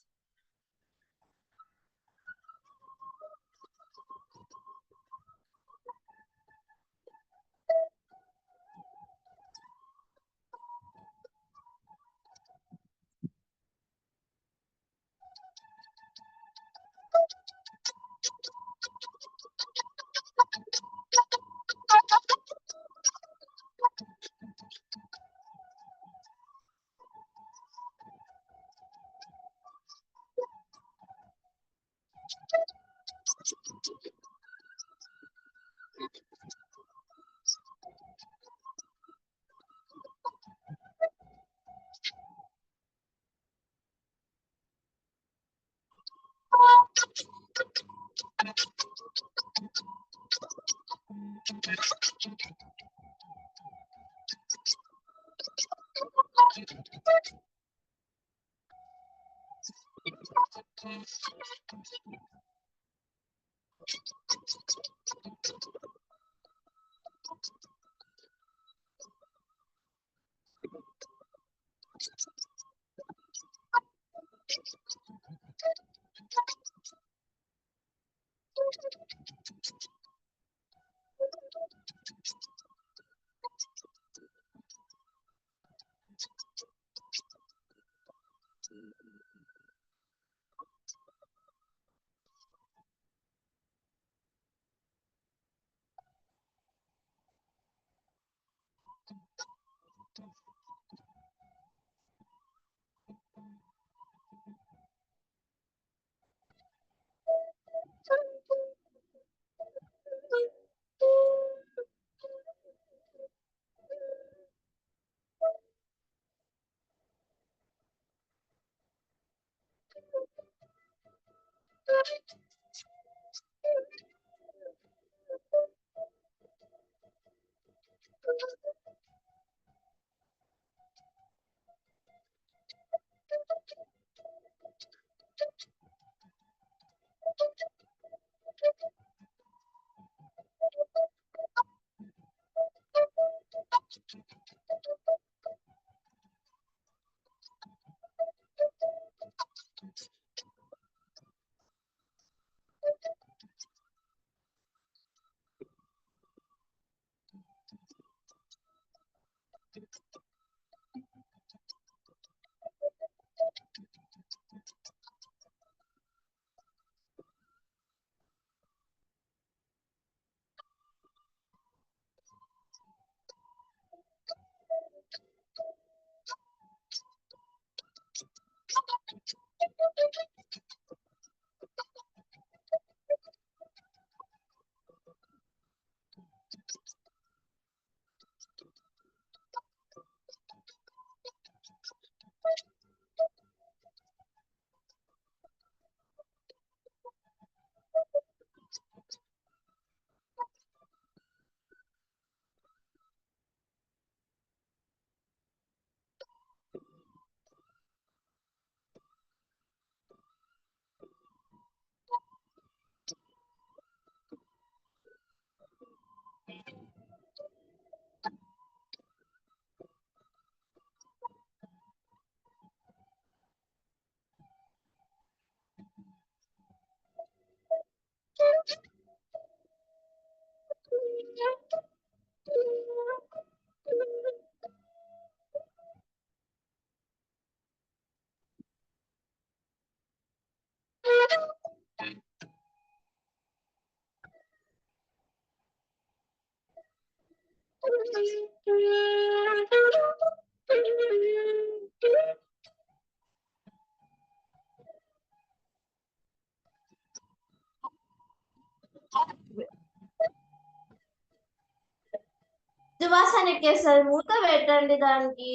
సువాసన ఎక్కేస్తుంది, మూత పెట్టండి దానికి.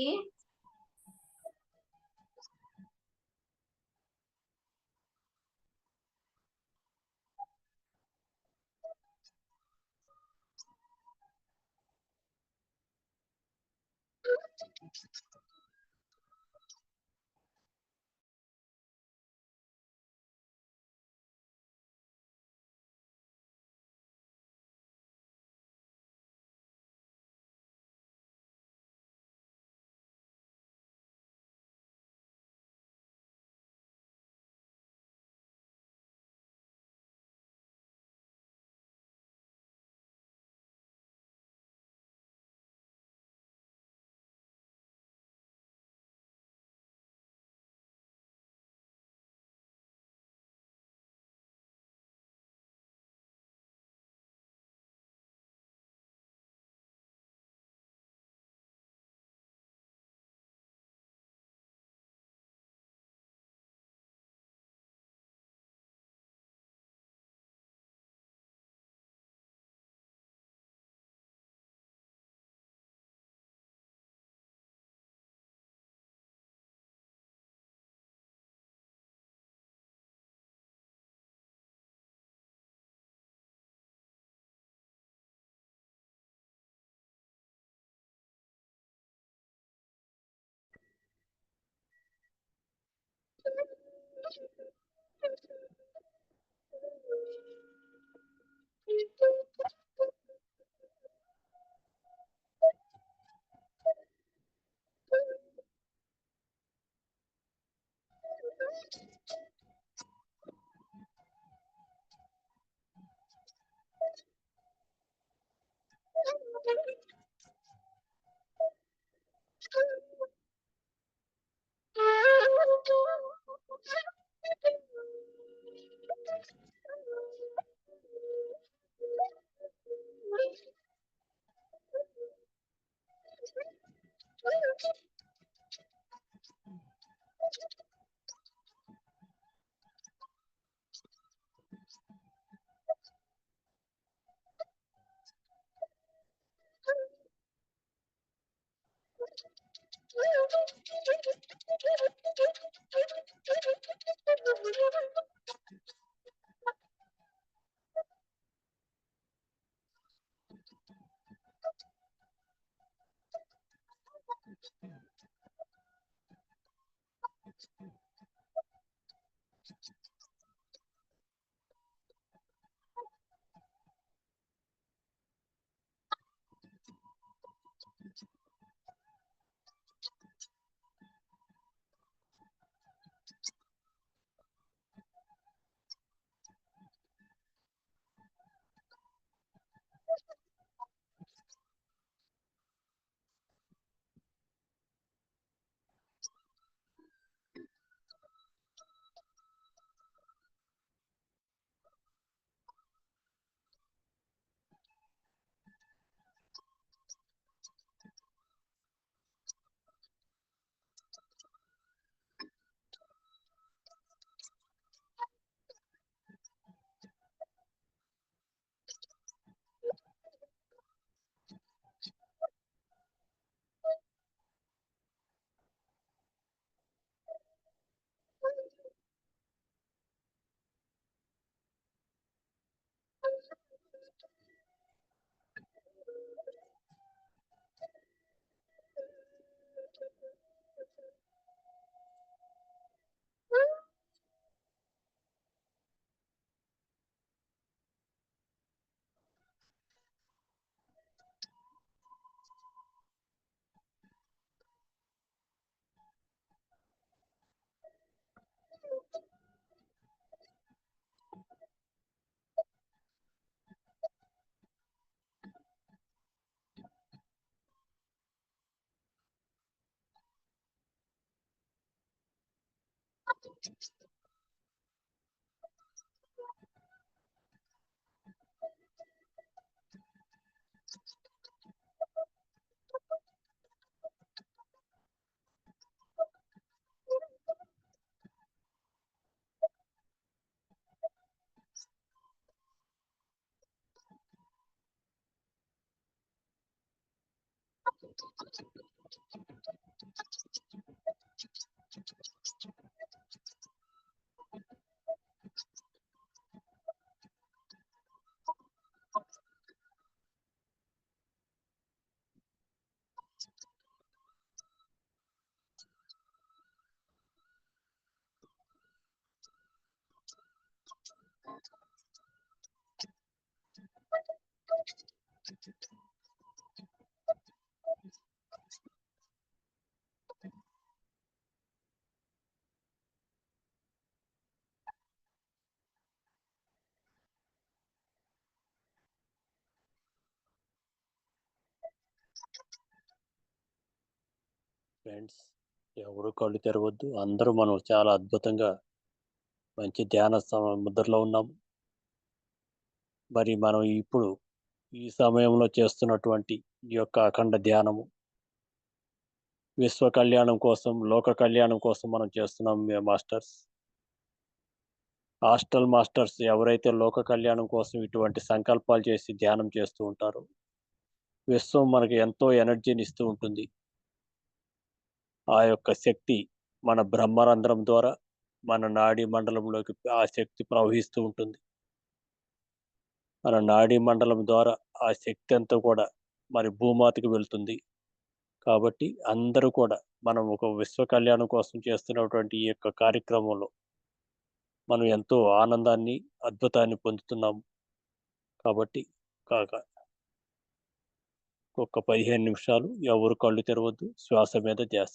ఫ్రెండ్స్, ఎవరు కళ్ళు తెరవద్దు. అందరూ మనం చాలా అద్భుతంగా మంచి ధ్యాన ముద్రలో ఉన్నాం. మరి మనం ఇప్పుడు ఈ సమయంలో చేస్తున్నటువంటి ఈ యొక్క అఖండ ధ్యానము విశ్వ కళ్యాణం కోసం, లోక కళ్యాణం కోసం మనం చేస్తున్నాం. మాస్టర్స్, హాస్టల్ మాస్టర్స్ ఎవరైతే లోక కళ్యాణం కోసం ఇటువంటి సంకల్పాలు చేసి ధ్యానం చేస్తూ ఉంటారో, విశ్వం మనకి ఎంతో ఎనర్జీని ఇస్తూ ఉంటుంది. ఆ యొక్క శక్తి మన బ్రహ్మరంధ్రం ద్వారా మన నాడీ మండలంలోకి ఆ శక్తి ప్రవహిస్తూ ఉంటుంది. మన నాడీ మండలం ద్వారా ఆ శక్తి అంతా కూడా మరి భూమాతకి వెళ్తుంది. కాబట్టి అందరూ కూడా మనం ఒక విశ్వ కళ్యాణం కోసం చేస్తున్నటువంటి ఈ యొక్క కార్యక్రమంలో మనం ఎంతో ఆనందాన్ని, అద్భుతాన్ని పొందుతున్నాము. కాబట్టి కాక ఒక్క 15 నిమిషాలు ఎవరు కళ్ళు తెరవద్దు, శ్వాస మీద ధ్యాస.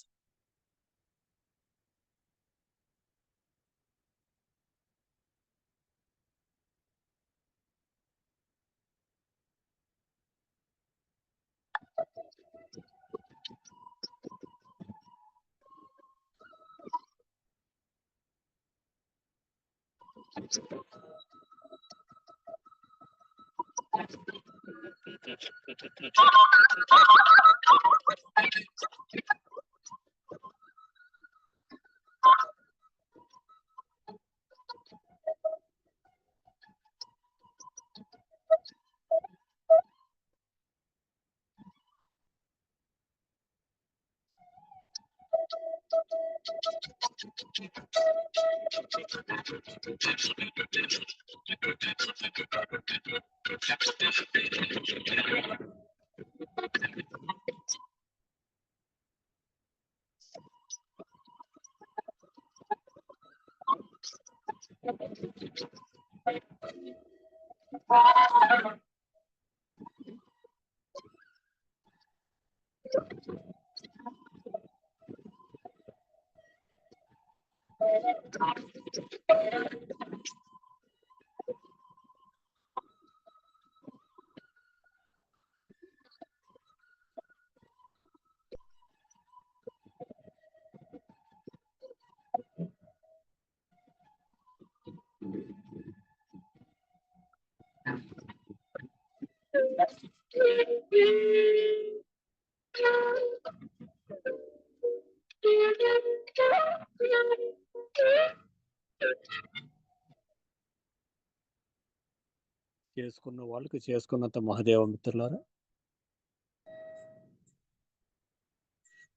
చేసుకున్న వాళ్ళకి చేసుకున్నంత మహదేవ మిత్రులారా,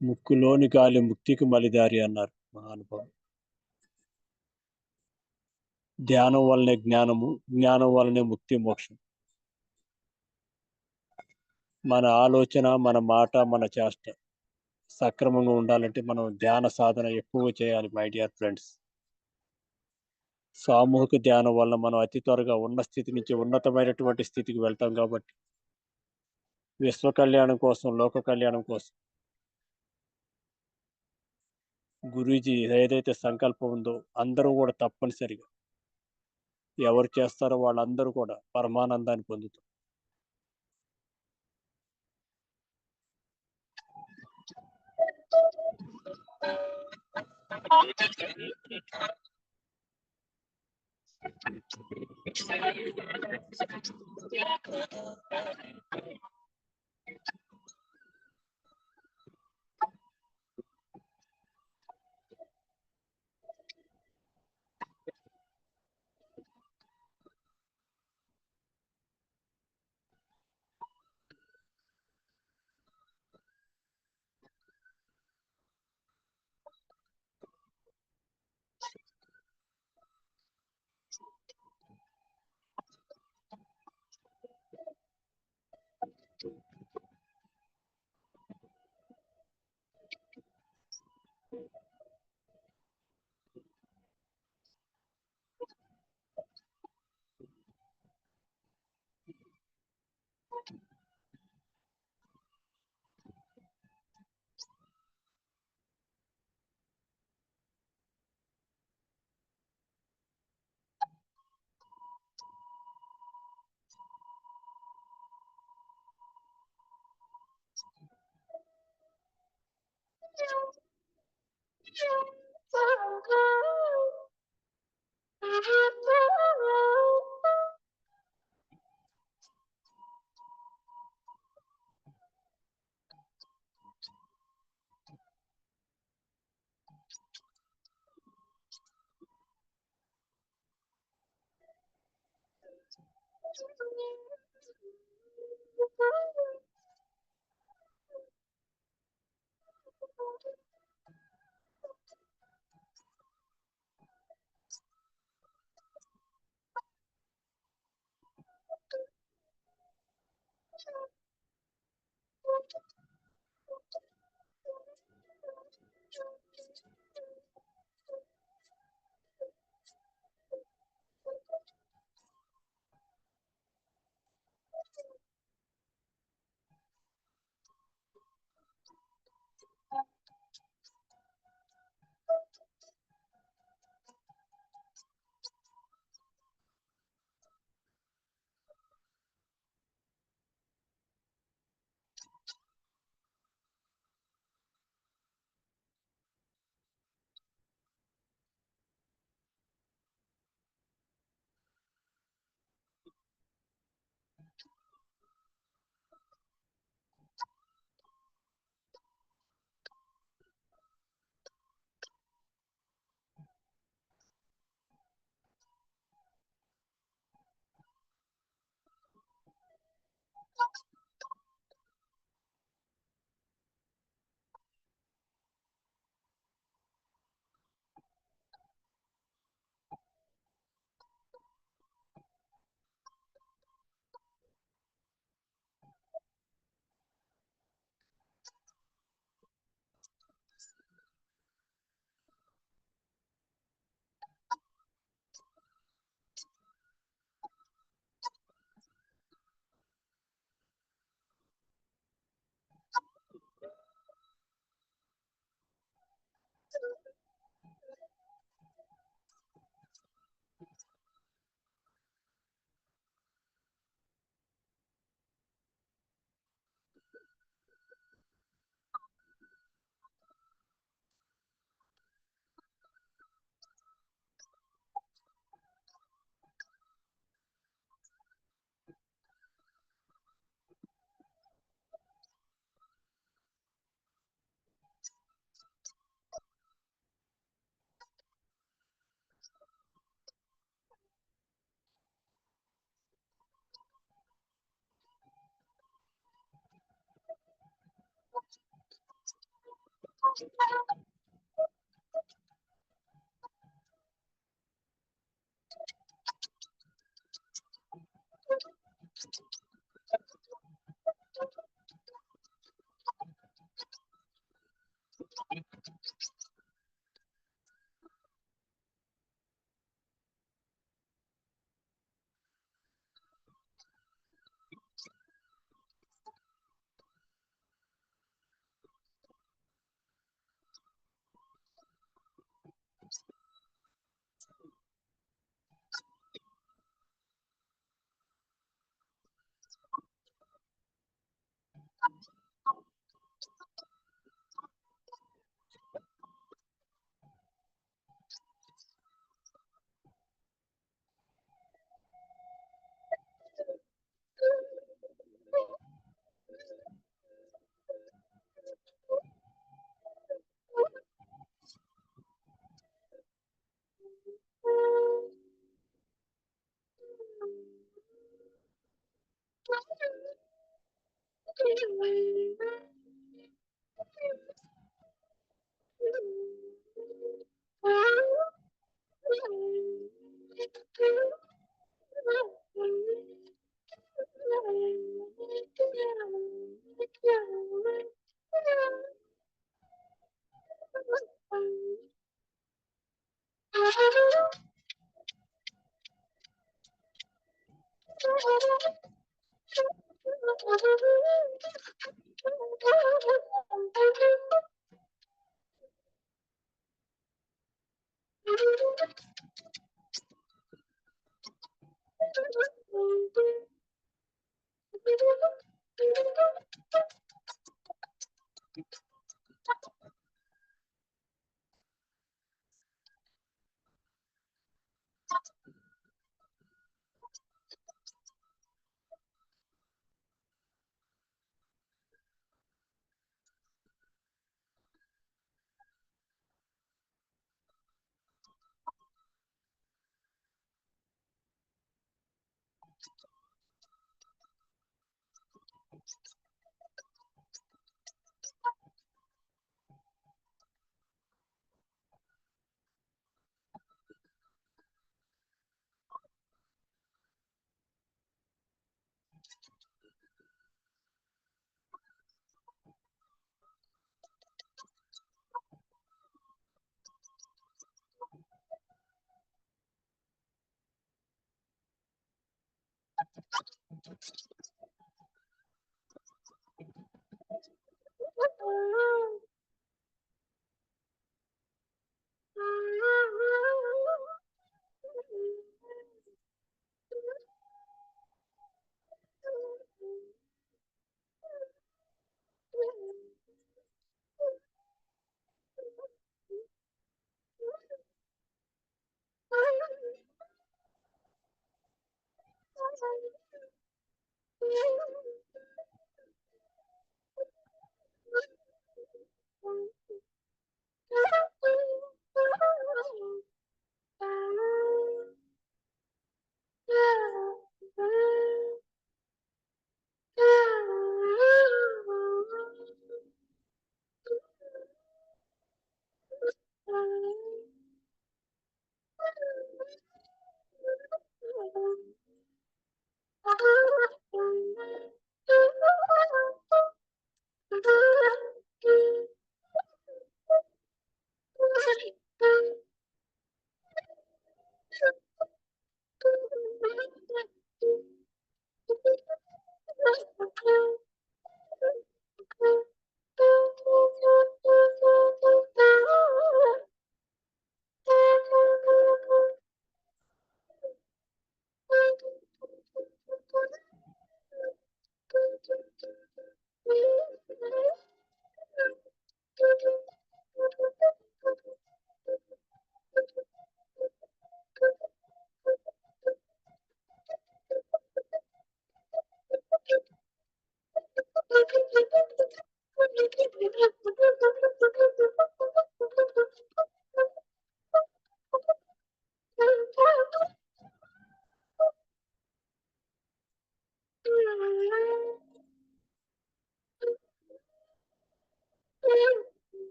ముక్కులోని గాలి ముక్తికి మలిదారి అన్నారు మహానుభావులు. ధ్యానం వల్లనే జ్ఞానము, జ్ఞానం వల్లనే ముక్తి, మోక్షం. మన ఆలోచన, మన మాట, మన చేష్ట సక్రమంగా ఉండాలంటే మనం ధ్యాన సాధన ఎక్కువ చేయాలి మై డియర్ ఫ్రెండ్స్. సామూహిక ధ్యానం వల్ల మనం అతి త్వరగా ఉన్న స్థితి నుంచి ఉన్నతమైనటువంటి స్థితికి వెళ్తాం. కాబట్టి విశ్వ కళ్యాణం కోసం, లోక కళ్యాణం కోసం గురూజీ ఏదైతే సంకల్పం ఉందో అందరూ కూడా తప్పనిసరిగా ఎవరు చేస్తారో వాళ్ళందరూ కూడా పరమానందాన్ని పొందుతారు.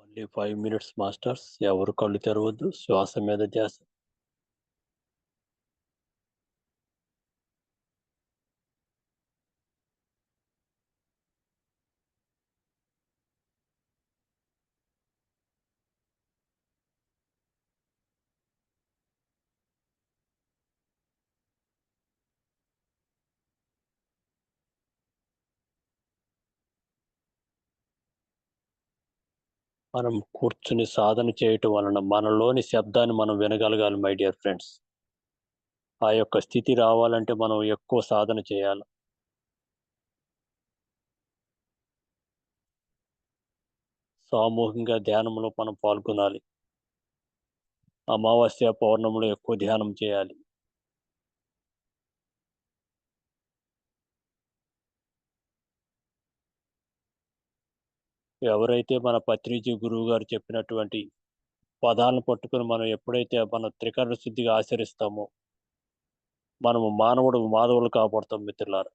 Only 5 minutes masters. ఎవరు కళ్ళు తెరవద్దు. శ్వాస మీద ధ్యాస. మనం కూర్చుని సాధన చేయటం వలన మనలోని శబ్దాన్ని మనం వినగలగాలి మై డియర్ ఫ్రెండ్స్. ఆ యొక్క స్థితి రావాలంటే మనం ఎక్కువ సాధన చేయాలి. సామూహికంగా ధ్యానంలో మనం పాల్గొనాలి. అమావాస్య పౌర్ణములు ఎక్కువ ధ్యానం చేయాలి. ఎవరైతే మన పత్రిజీ గురువు గారు చెప్పినటువంటి పదాలను పట్టుకుని మనం ఎప్పుడైతే మన త్రికరణ శుద్ధిగా ఆచరిస్తామో మనము మాధవులు కాపాడుతాం మిత్రులారా.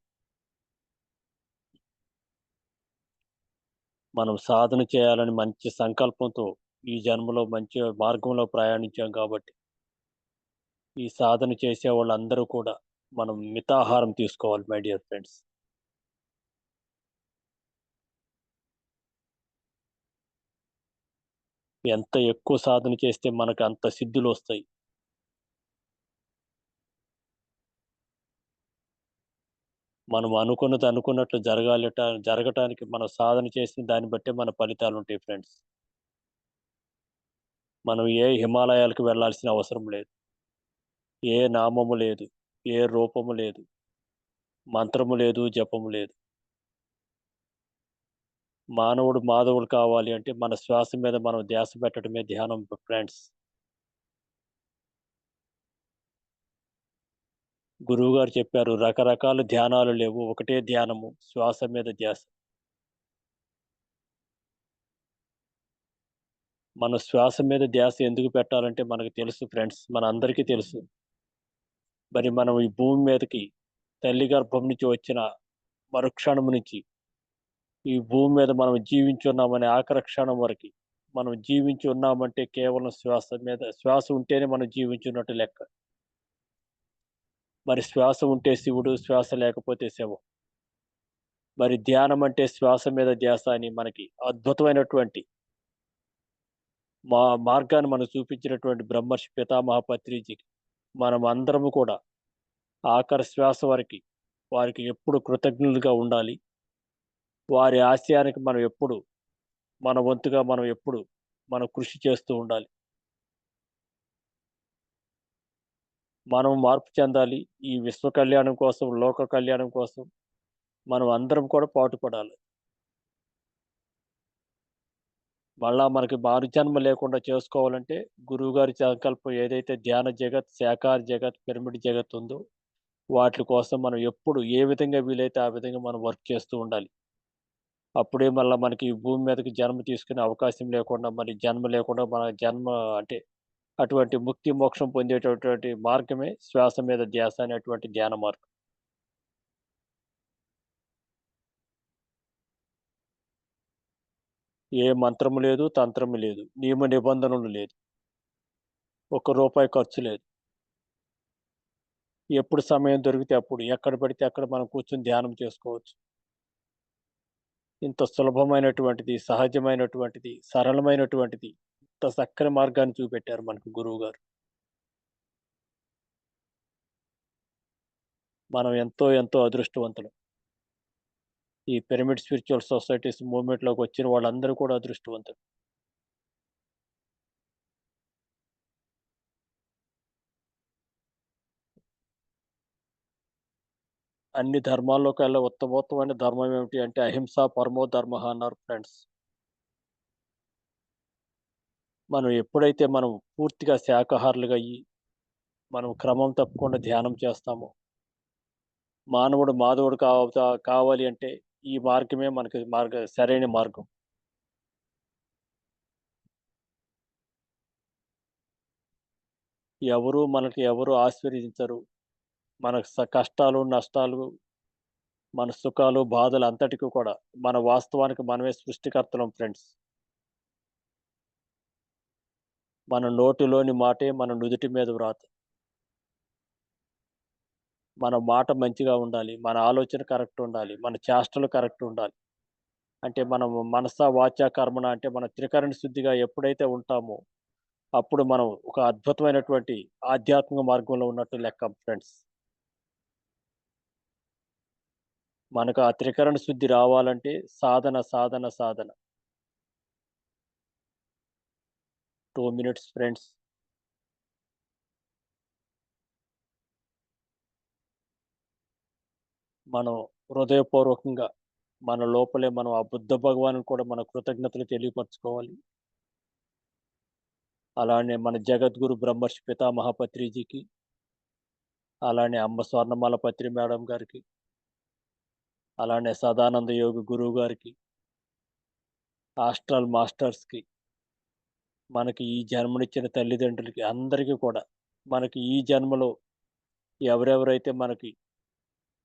మనం సాధన చేయాలని మంచి సంకల్పంతో ఈ జన్మలో మంచి మార్గంలో ప్రయాణించాం కాబట్టి ఈ సాధన చేసే వాళ్ళందరూ కూడా మనం మితాహారం తీసుకోవాలి మై డియర్ ఫ్రెండ్స్. ఎంత ఎక్కువ సాధన చేస్తే మనకు అంత సిద్ధులు వస్తాయి. మనం అనుకున్నది అనుకున్నట్లు జరగటానికి మనం సాధన చేసిన దాన్ని బట్టే మన ఫలితాలు ఉంటాయి ఫ్రెండ్స్. మనం ఏ హిమాలయాలకు వెళ్ళాల్సిన అవసరం లేదు. ఏ నామము లేదు, ఏ రూపము లేదు, మంత్రము లేదు, జపము లేదు. మాధవుడు కావాలి అంటే మన శ్వాస మీద మనం ధ్యాస పెట్టడమే ధ్యానం ఫ్రెండ్స్. గురువు గారు చెప్పారు రకరకాల ధ్యానాలు లేవు, ఒకటే ధ్యానము, శ్వాస మీద ధ్యాస. మన శ్వాస మీద ధ్యాస ఎందుకు పెట్టాలంటే మనకు తెలుసు ఫ్రెండ్స్, మన అందరికీ తెలుసు. మరి మనం ఈ భూమి మీదకి తల్లి గర్భం నుంచి వచ్చిన మరుక్షణం నుంచి ఈ భూమి మీద మనం జీవించున్నామనే ఆఖరి క్షణం వరకు మనం జీవించి ఉన్నామంటే కేవలం శ్వాస ఉంటేనే మనం జీవించున్నట్టు లెక్క. మరి శ్వాస ఉంటే శివుడు, శ్వాస లేకపోతే శవం. మరి ధ్యానం అంటే శ్వాస మీద ధ్యాస అని మనకి అద్భుతమైనటువంటి మార్గాన్ని మనకు చూపించినటువంటి బ్రహ్మర్షి పితామహ పత్రిజీకి మనం అందరము కూడా ఆఖరి శ్వాస వరకు వారికి ఎప్పుడు కృతజ్ఞులుగా ఉండాలి. వారి ఆశయానికి మనం ఎప్పుడు మన వంతుగా మనం కృషి చేస్తూ ఉండాలి. మనం మార్పు చెందాలి. ఈ విశ్వ కళ్యాణం కోసం, లోక కళ్యాణం కోసం మనం అందరం కూడా పాటుపడాలి. మళ్ళా మనకి మారు జన్మ లేకుండా చేసుకోవాలంటే గురువు గారి సంకల్పం ఏదైతే ధ్యాన జగత్, శాకాహార జగత్, పిరమిడ్ జగత్ ఉందో వాటి కోసం మనం ఎప్పుడు ఏ విధంగా వీలైతే ఆ విధంగా మనం వర్క్ చేస్తూ ఉండాలి. అప్పుడే మళ్ళీ మనకి ఈ భూమి మీదకి జన్మ తీసుకునే అవకాశం లేకుండా, మరి జన్మ లేకుండా మన జన్మ అంటే అటువంటి ముక్తి మోక్షం పొందేటటువంటి మార్గమే శ్వాస మీద ధ్యాస అనేటువంటి ధ్యాన మార్గం. ఏ మంత్రము లేదు, తంత్రము లేదు, నియమ నిబంధనలు లేదు, ₹1 ఖర్చు లేదు. ఎప్పుడు సమయం దొరికితే అప్పుడు, ఎక్కడ పడితే అక్కడ మనం కూర్చొని ధ్యానం చేసుకోవచ్చు. ఇంత సులభమైనటువంటిది, సహజమైనటువంటిది, సరళమైనటువంటిది, ఇంత చక్కని మార్గాన్ని చూపెట్టారు మనకు గురువు గారు. మనం ఎంతో ఎంతో అదృష్టవంతులు. ఈ పిరమిడ్ స్పిరిచువల్ సొసైటీస్ మూవ్మెంట్లోకి వచ్చిన వాళ్ళందరూ కూడా అదృష్టవంతులు. అన్ని ధర్మాల్లో కల్లా ఉత్తమోత్తమైన ధర్మం ఏమిటి అంటే అహింస పరమో ధర్మ అన్నారు ఫ్రెండ్స్. మనం ఎప్పుడైతే మనం పూర్తిగా శాకాహారులుగా అయ్యి మనం క్రమం తప్పకుండా ధ్యానం చేస్తామో, మాధవుడు కావాలి అంటే ఈ మార్గమే మనకి సరైన మార్గం. ఎవరు ఆశీర్వదించరు. మన కష్టాలు, నష్టాలు, మన సుఖాలు, బాధలు అంతటికీ కూడా మన వాస్తవానికి మనమే సృష్టికర్తలం ఫ్రెండ్స్. మన నోటిలోని మాటే మన నుదుటి మీద వ్రాత. మన మాట మంచిగా ఉండాలి, మన ఆలోచన కరెక్ట్ ఉండాలి, మన చేష్టలు కరెక్ట్ ఉండాలి. అంటే మనం మనస వాచ కర్మణ అంటే మన త్రికరణ శుద్ధిగా ఎప్పుడైతే ఉంటామో అప్పుడు మనం ఒక అద్భుతమైనటువంటి ఆధ్యాత్మిక మార్గంలో ఉన్నట్టు లెక్క ఫ్రెండ్స్. మనకు ఆ త్రికరణ శుద్ధి రావాలంటే సాధన సాధన సాధన. 2 minutes ఫ్రెండ్స్. మనం హృదయపూర్వకంగా మన లోపలే మనం ఆ బుద్ధ భగవాను కూడా మన కృతజ్ఞతలు తెలియపరచుకోవాలి. అలానే మన జగద్గురు బ్రహ్మర్షి పితామహ పత్రిజీకి, అలానే అమ్మ స్వర్ణమాల పత్రి మేడం గారికి, అలానే సదానంద యోగి గురువు గారికి, ఆస్ట్రల్ మాస్టర్స్కి, మనకి ఈ జన్మనిచ్చిన తల్లిదండ్రులకి అందరికీ కూడా మనకి ఈ జన్మలో ఎవరెవరైతే మనకి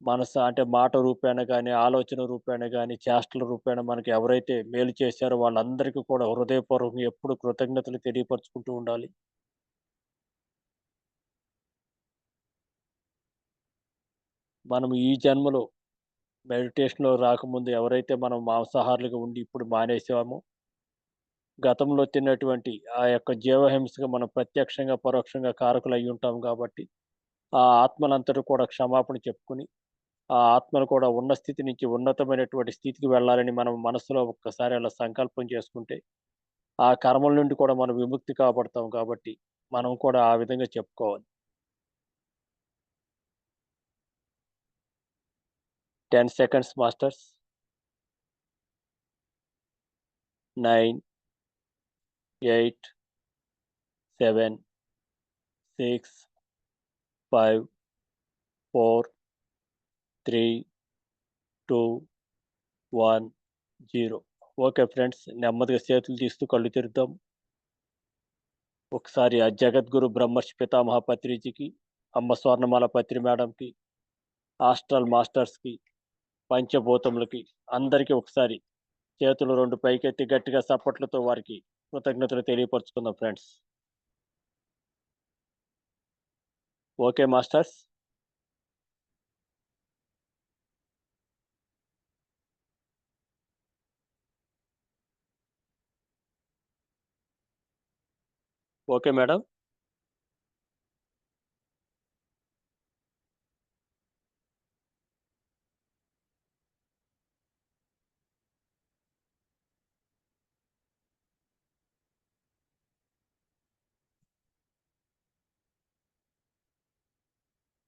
మనసు అంటే మాట రూపేణ కానీ, ఆలోచన రూపేణ కానీ, చేష్టల రూపేణ మనకి ఎవరైతే మేలు చేశారో వాళ్ళందరికీ కూడా హృదయపూర్వకంగా ఎప్పుడు కృతజ్ఞతలు తెలియపరుచుకుంటూ ఉండాలి. మనం ఈ జన్మలో మెడిటేషన్లో రాకముందు ఎవరైతే మనం మాంసాహారులుగా ఉండి ఇప్పుడు మానేసామో, గతంలో తిన్నటువంటి ఆ యొక్క జీవహింసకు మనం ప్రత్యక్షంగా పరోక్షంగా కారకులు అయి ఉంటాం కాబట్టి ఆ ఆత్మలంతరూ కూడా క్షమాపణ చెప్పుకుని ఆ ఆత్మలు కూడా ఉన్న స్థితి నుంచి ఉన్నతమైనటువంటి స్థితికి వెళ్ళాలని మనం మనసులో ఒక్కసారి అలా సంకల్పం చేసుకుంటే ఆ కర్మల నుండి కూడా మనం విముక్తి కాబడతాం కాబట్టి మనం కూడా ఆ విధంగా చెప్పుకోవాలి. 10 seconds మాస్టర్స్. 9 8 7 6 5 4 3 2 1 0. ఓకే ఫ్రెండ్స్, నెమ్మదిగా చేతులు తీస్తూ కళ్ళు తెరుద్దాం. ఒకసారి ఆ జగద్గురు బ్రహ్మర్షి పితామహ పత్రిజీకి, అమ్మ స్వర్ణమాల పత్రి మేడంకి, ఆస్ట్రల్ మాస్టర్స్కి, పంచభూతములకి అందరికీ ఒకసారి చేతులు 2 పైకెత్తి గట్టిగా చప్పట్లతో వారికి కృతజ్ఞతలు తెలియపరుచుకుందాం friends. Okay masters. Okay madam.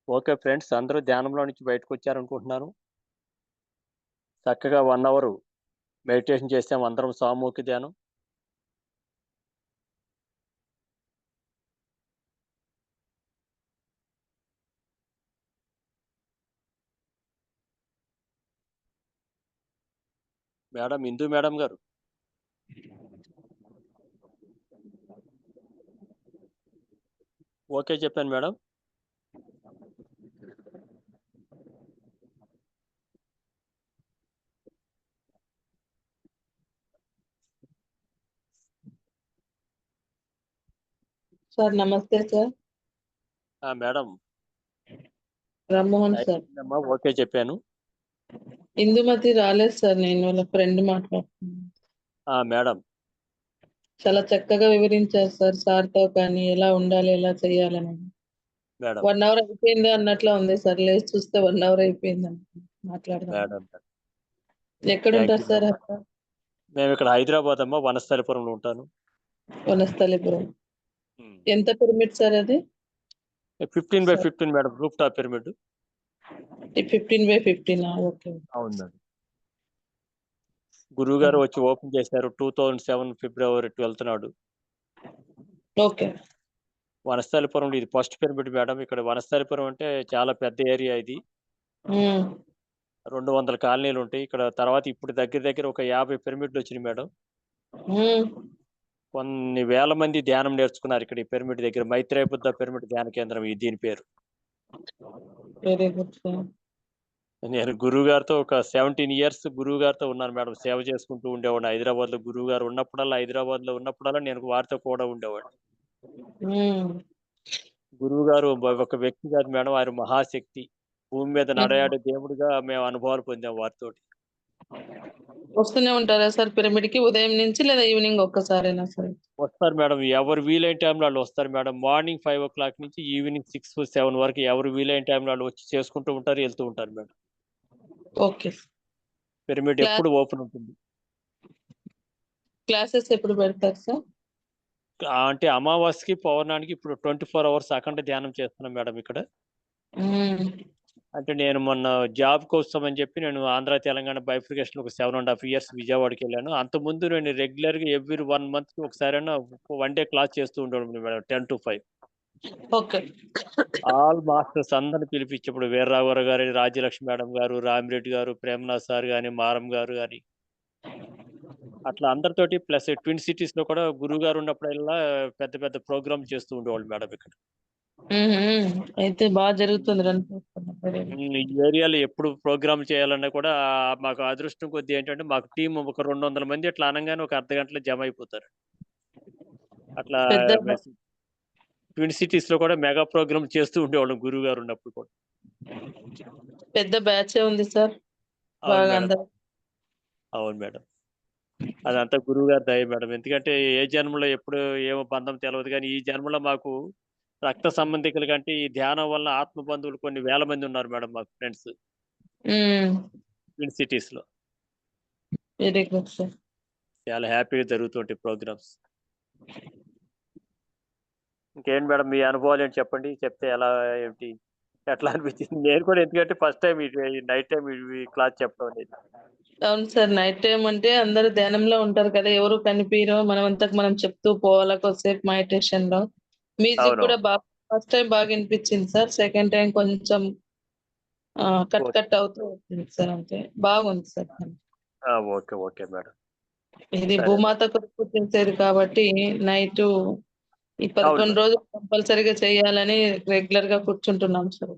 Okay friends, అందరూ ధ్యానంలో నుంచి బయటకు వచ్చారనుకుంటున్నాను. చక్కగా 1 hour మెడిటేషన్ చేసాం అందరం, సామూహిక ధ్యానం. మేడం ఇందు మేడం గారు. ఓకే చెప్పాను మేడం. సార్ నమస్తే sir. Madam Rammohan sir. Okay చెప్పాను. ఇందుమతి రాలేదు సార్, నేను వాళ్ళ ఫ్రెండ్ మాట్లాడుతున్నాను. మేడం చాలా చక్కగా వివరించారు సార్, సార్తో కానీ ఎలా ఉండాలి ఎలా చేయాలని. మేడం 1 hour అయిపోయింది అన్నట్లా ఉంది సార్, లేచి చూస్తే 1 hour అయిపోయింది మాట్లాడదాం. మేడం ఎక్కడ థ్యాంక్ ఉంటారు యూ సార్? మేడం. మేము ఇక్కడ హైదరాబాద్ అమ్మ, వనస్థలిపురంలో ఉంటాను. వనస్థలిపురం. ఎంత పిరమిడ్ సార్ అది? 15x15 madam, roof top pyramid. 15x15. Okay. అవును మేడం. గురువు గారు వచ్చి ఓపెన్ చేశారు 2007 February 12th నాడు. ఓకే. వనస్థలిపురంలో ఇది ఫస్ట్ పిరమిడ్ మేడం. ఇక్కడ వనస్థలిపురం అంటే చాలా పెద్ద ఏరియా ఇది. 200 కాలనీలు ఉంటాయి ఇక్కడ. తర్వాత ఇప్పుడు దగ్గర దగ్గర ఒక 50 పిరమిడ్లు వచ్చినాయి మేడం. కొన్ని వేల మంది ధ్యానం నేర్చుకున్నారు ఇక్కడ ఈ పిరమిడ్ దగ్గర. మైత్రేయ బుద్ధ పిరమిడ్ ధ్యాన కేంద్రం దీని పేరు. Very good sir. నేను గురువు గారితో ఒక 17 years గురువు గారితో ఉన్నాను మేడం. సేవ చేసుకుంటూ ఉండేవాడిని హైదరాబాద్ లో. గురువు గారు ఉన్నప్పుడల్లా, హైదరాబాద్ లో ఉన్నప్పుడల్లా నేను వారితో కూడా ఉండేవాడిని. ఉమ్, గురువు గారు ఒక వ్యక్తి కాదు మేడం, ఆయన మహాశక్తి. భూమి మీద ఉమ్. నడయాడే దేవుడిగా మేము అనుభవాలు పొందాం వారితోటి. వస్తూనే ఉంటారా సార్ పిరమిడ్ కి ఉదయం నుంచి లేదా ఈవినింగ్ ఒక్కసారైనా సరే? వస్తారు మేడం, ఎవరు వీలైన టైంలో వాళ్ళు వస్తారు మేడం. మార్నింగ్ 5 o'clock నుంచి ఈవినింగ్ 6-7 వరకు ఎవరు వీలైన టైంలో వాళ్ళు వచ్చి చేసుకుంటూ ఉంటారు, వెళ్తూ ఉంటారు మేడం. ఓకే. పిరమిడ్ ఎప్పుడు ఓపెన్ ఉంటుంది. క్లాసెస్ ఎప్పుడు పెడతారు సార్? అంటే అమావాస్యకి పౌర్ణానికి ఇప్పుడు 24 hours అఖండ ధ్యానం చేస్తున్నాం మేడం ఇక్కడ. ఉమ్, అంటే నేను మొన్న జాబ్ కోసం అని చెప్పి నేను ఆంధ్ర తెలంగాణ బైఫికేషన్ ఒక 7.5 years విజయవాడకి వెళ్ళాను. అంతకుముందు నేను రెగ్యులర్గా ఎవ్రీ 1 monthకి ఒకసారైనా 1 day క్లాస్ చేస్తూ ఉండేవాడు madam, 10 to 5. Okay. All masters అందరిని పిలిపించి, ఇప్పుడు వీర్రాఘవరావు గారు, రాజ్యలక్ష్మి మేడం గారు, రామిరెడ్డి గారు, ప్రేమనాథ్ సార్ కానీ, మారం గారు కానీ, అట్లా అందరితోటి ప్లస్ ట్విన్ సిటీస్ లో కూడా గురువు గారు ఉన్నప్పుడల్లా పెద్ద పెద్ద ప్రోగ్రామ్ చేస్తూ ఉండేవాళ్ళు మేడం ఇక్కడ. అయితే బాగా జరుగుతుంది రన్. ఈ ఏరియాలో ఎప్పుడు ప్రోగ్రామ్ చేయాలన్నా కూడా మాకు అదృష్టం కొద్ది ఏంటంటే మాకు టీం ఒక 200 మంది అట్లా అనగానే ఒక అర్ధ గంటలో జమ అయిపోతారు. అట్లా పెద్ద ట్విన్ సిటీస్ లో కూడా మెగా ప్రోగ్రామ్ చేస్తూ ఉండేవాళ్ళం గురువు గారు ఉన్నప్పుడు కూడా. పెద్ద బ్యాచే ఉంది సార్. అవును బాగా మేడం, అందరూ. అవును మేడం. అదంతా గురువు గారి దయ మేడం. ఎందుకంటే ఏ జన్మలో ఎప్పుడు ఏమో బంధం తెలియదు, కానీ ఈ జన్మలో మాకు రక్త సంబంధికుల కంటే ఈ ధ్యానం వల్ల ఆత్మ బంధువులు కొన్ని వేల మంది ఉన్నారు మేడం, మాకు ఫ్రెండ్స్ ట్విన్ సిటీస్ లో. Very good sir. చాలా హ్యాపీగా జరుగుతుంటాయి ప్రోగ్రామ్స్. ఇంకేంటి మేడం మీ అనుభవాలు ఏంటి చెప్పండి, చెప్తే ఎలా ఏంటి ఎట్లా అనిపించింది? నేను కూడా ఎందుకంటే first time night time class చెప్పడం అనేది. అవును సార్, నైట్ టైం అంటే అందరూ ధ్యానంలో ఉంటారు కదా, ఎవరు కనిపించరు, మనం అంతకు మనం చెప్తూ పోవాలా కొద్దిసేపు మెడిటేషన్ లో. మ్యూజిక్ అవును. కూడా బాగా ఫస్ట్ టైం బాగా అనిపించింది సార్. సెకండ్ టైం కొంచెం కట్ కట్ అవుతూ వచ్చింది సార్. అంతే బాగుంది సార్. Okay okay madam. ఇది సరే. భూమాత కొరకు చేసేది కాబట్టి నైట్ ఈ 11 అవును. రోజులు కంపల్సరీగా చేయాలని రెగ్యులర్ గా కూర్చుంటున్నాం సార్.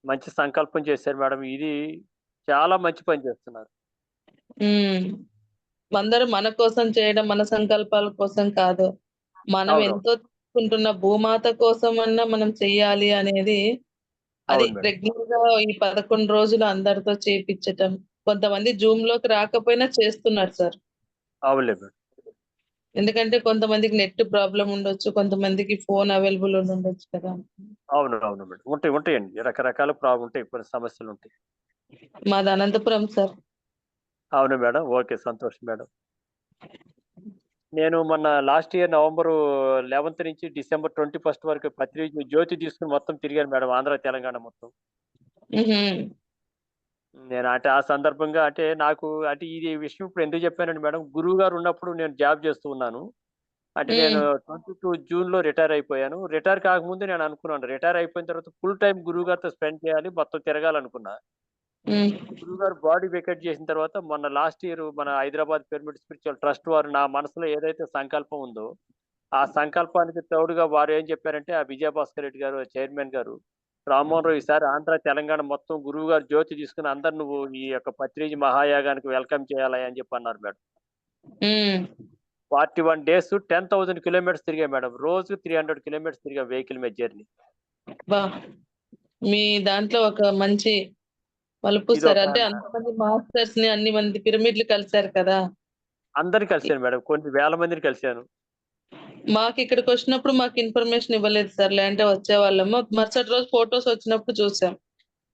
మంచి సంకల్పం చేశారు మేడం, ఇది చాలా మంచి పని చేస్తున్నారు. ఉమ్. అందరూ మన కోసం చేయడం, మన సంకల్పాల కోసం కాదు, మనం అవును. ఎంతో తీసుకుంటున్న భూమాత కోసం అన్నా మనం చెయ్యాలి అనేది. అది అవును మేడం. రెగ్యులర్ గా ఈ 11 రోజులు అందరితో చేపించటం. కొంతమంది జూమ్ లోకి రాకపోయినా చేస్తున్నారు సార్. అవునులే మేడం. ఎందుకంటే కొంతమందికి నెట్ ప్రాబ్లం ఉండొచ్చు, కొంతమందికి ఫోన్ అవైలబుల్ ఉండొచ్చు కదా. అవును అవును మేడం, ఉంటాయండి, రకరకాల ప్రాబ్లం ఉంటాయి, కొన్ని సమస్యలు ఉంటాయి. మాది అనంతపురం సార్. అవును మేడం, ఓకే, సంతోషం మేడం. నేను మొన్న లాస్ట్ ఇయర్ November 11th నుంచి December 21st వరకు పత్రి జ్యోతి తీసుకుని మొత్తం తిరిగాను మేడం, ఆంధ్ర తెలంగాణ మొత్తం. ఉహుం. నేను అంటే ఆ సందర్భంగా అంటే నాకు అంటే ఇది విషయం ఇప్పుడు ఎందుకు చెప్పానండి మేడం, గురువు గారు ఉన్నప్పుడు నేను జాబ్ చేస్తూ ఉన్నాను. అంటే నేను 22 June రిటైర్ అయిపోయాను. రిటైర్ కాకముందు నేను అనుకున్నాను, రిటైర్ అయిపోయిన తర్వాత ఫుల్ టైం గురువు గారితో స్పెండ్ చేయాలి, మొత్తం తిరగాలనుకున్నా. ఉమ్. గురువు గారు బాడీ వెకేట్ చేసిన తర్వాత మొన్న లాస్ట్ ఇయర్ మన హైదరాబాద్ పిరమిడ్ స్పిరిచువల్ ట్రస్ట్ వారు నా మనసులో ఏదైతే సంకల్పం ఉందో ఆ సంకల్పానికి తోడుగా వారు ఏం చెప్పారంటే, ఆ విజయభాస్కర్ రెడ్డి గారు చైర్మన్ గారు, రామ్మోహన్ రావు ఈసారి ఆంధ్ర తెలంగాణ మొత్తం గురువు గారు జ్యోతి తీసుకుని అందరు నువ్వు ఈ యొక్క పత్రిజీ మహాయాగానికి వెల్కమ్ చేయాలి అని చెప్పి అన్నారు మేడం. ఉమ్. 41 days 10,000 kilometers తిరిగా మేడం, రోజు 300 kilometers తిరిగా వెహికల్ మీద జర్నీ. బా, మీ దాంట్లో ఒక మంచి మలుపు ఇది సార్. ఒక అంటే అంతమంది మాస్టర్స్ ని, అన్ని మంది పిరమిడ్లు కలిశారు కదా. అందరిని కలిశాను మేడం, కొన్ని వేల మందిని కలిశాను. మాకు ఇక్కడికి వచ్చినప్పుడు మాకు ఇన్ఫర్మేషన్ ఇవ్వలేదు సార్, లేదంటే వచ్చే వాళ్ళము. మరుసటి రోజు ఫొటోస్ వచ్చినప్పుడు చూసాం.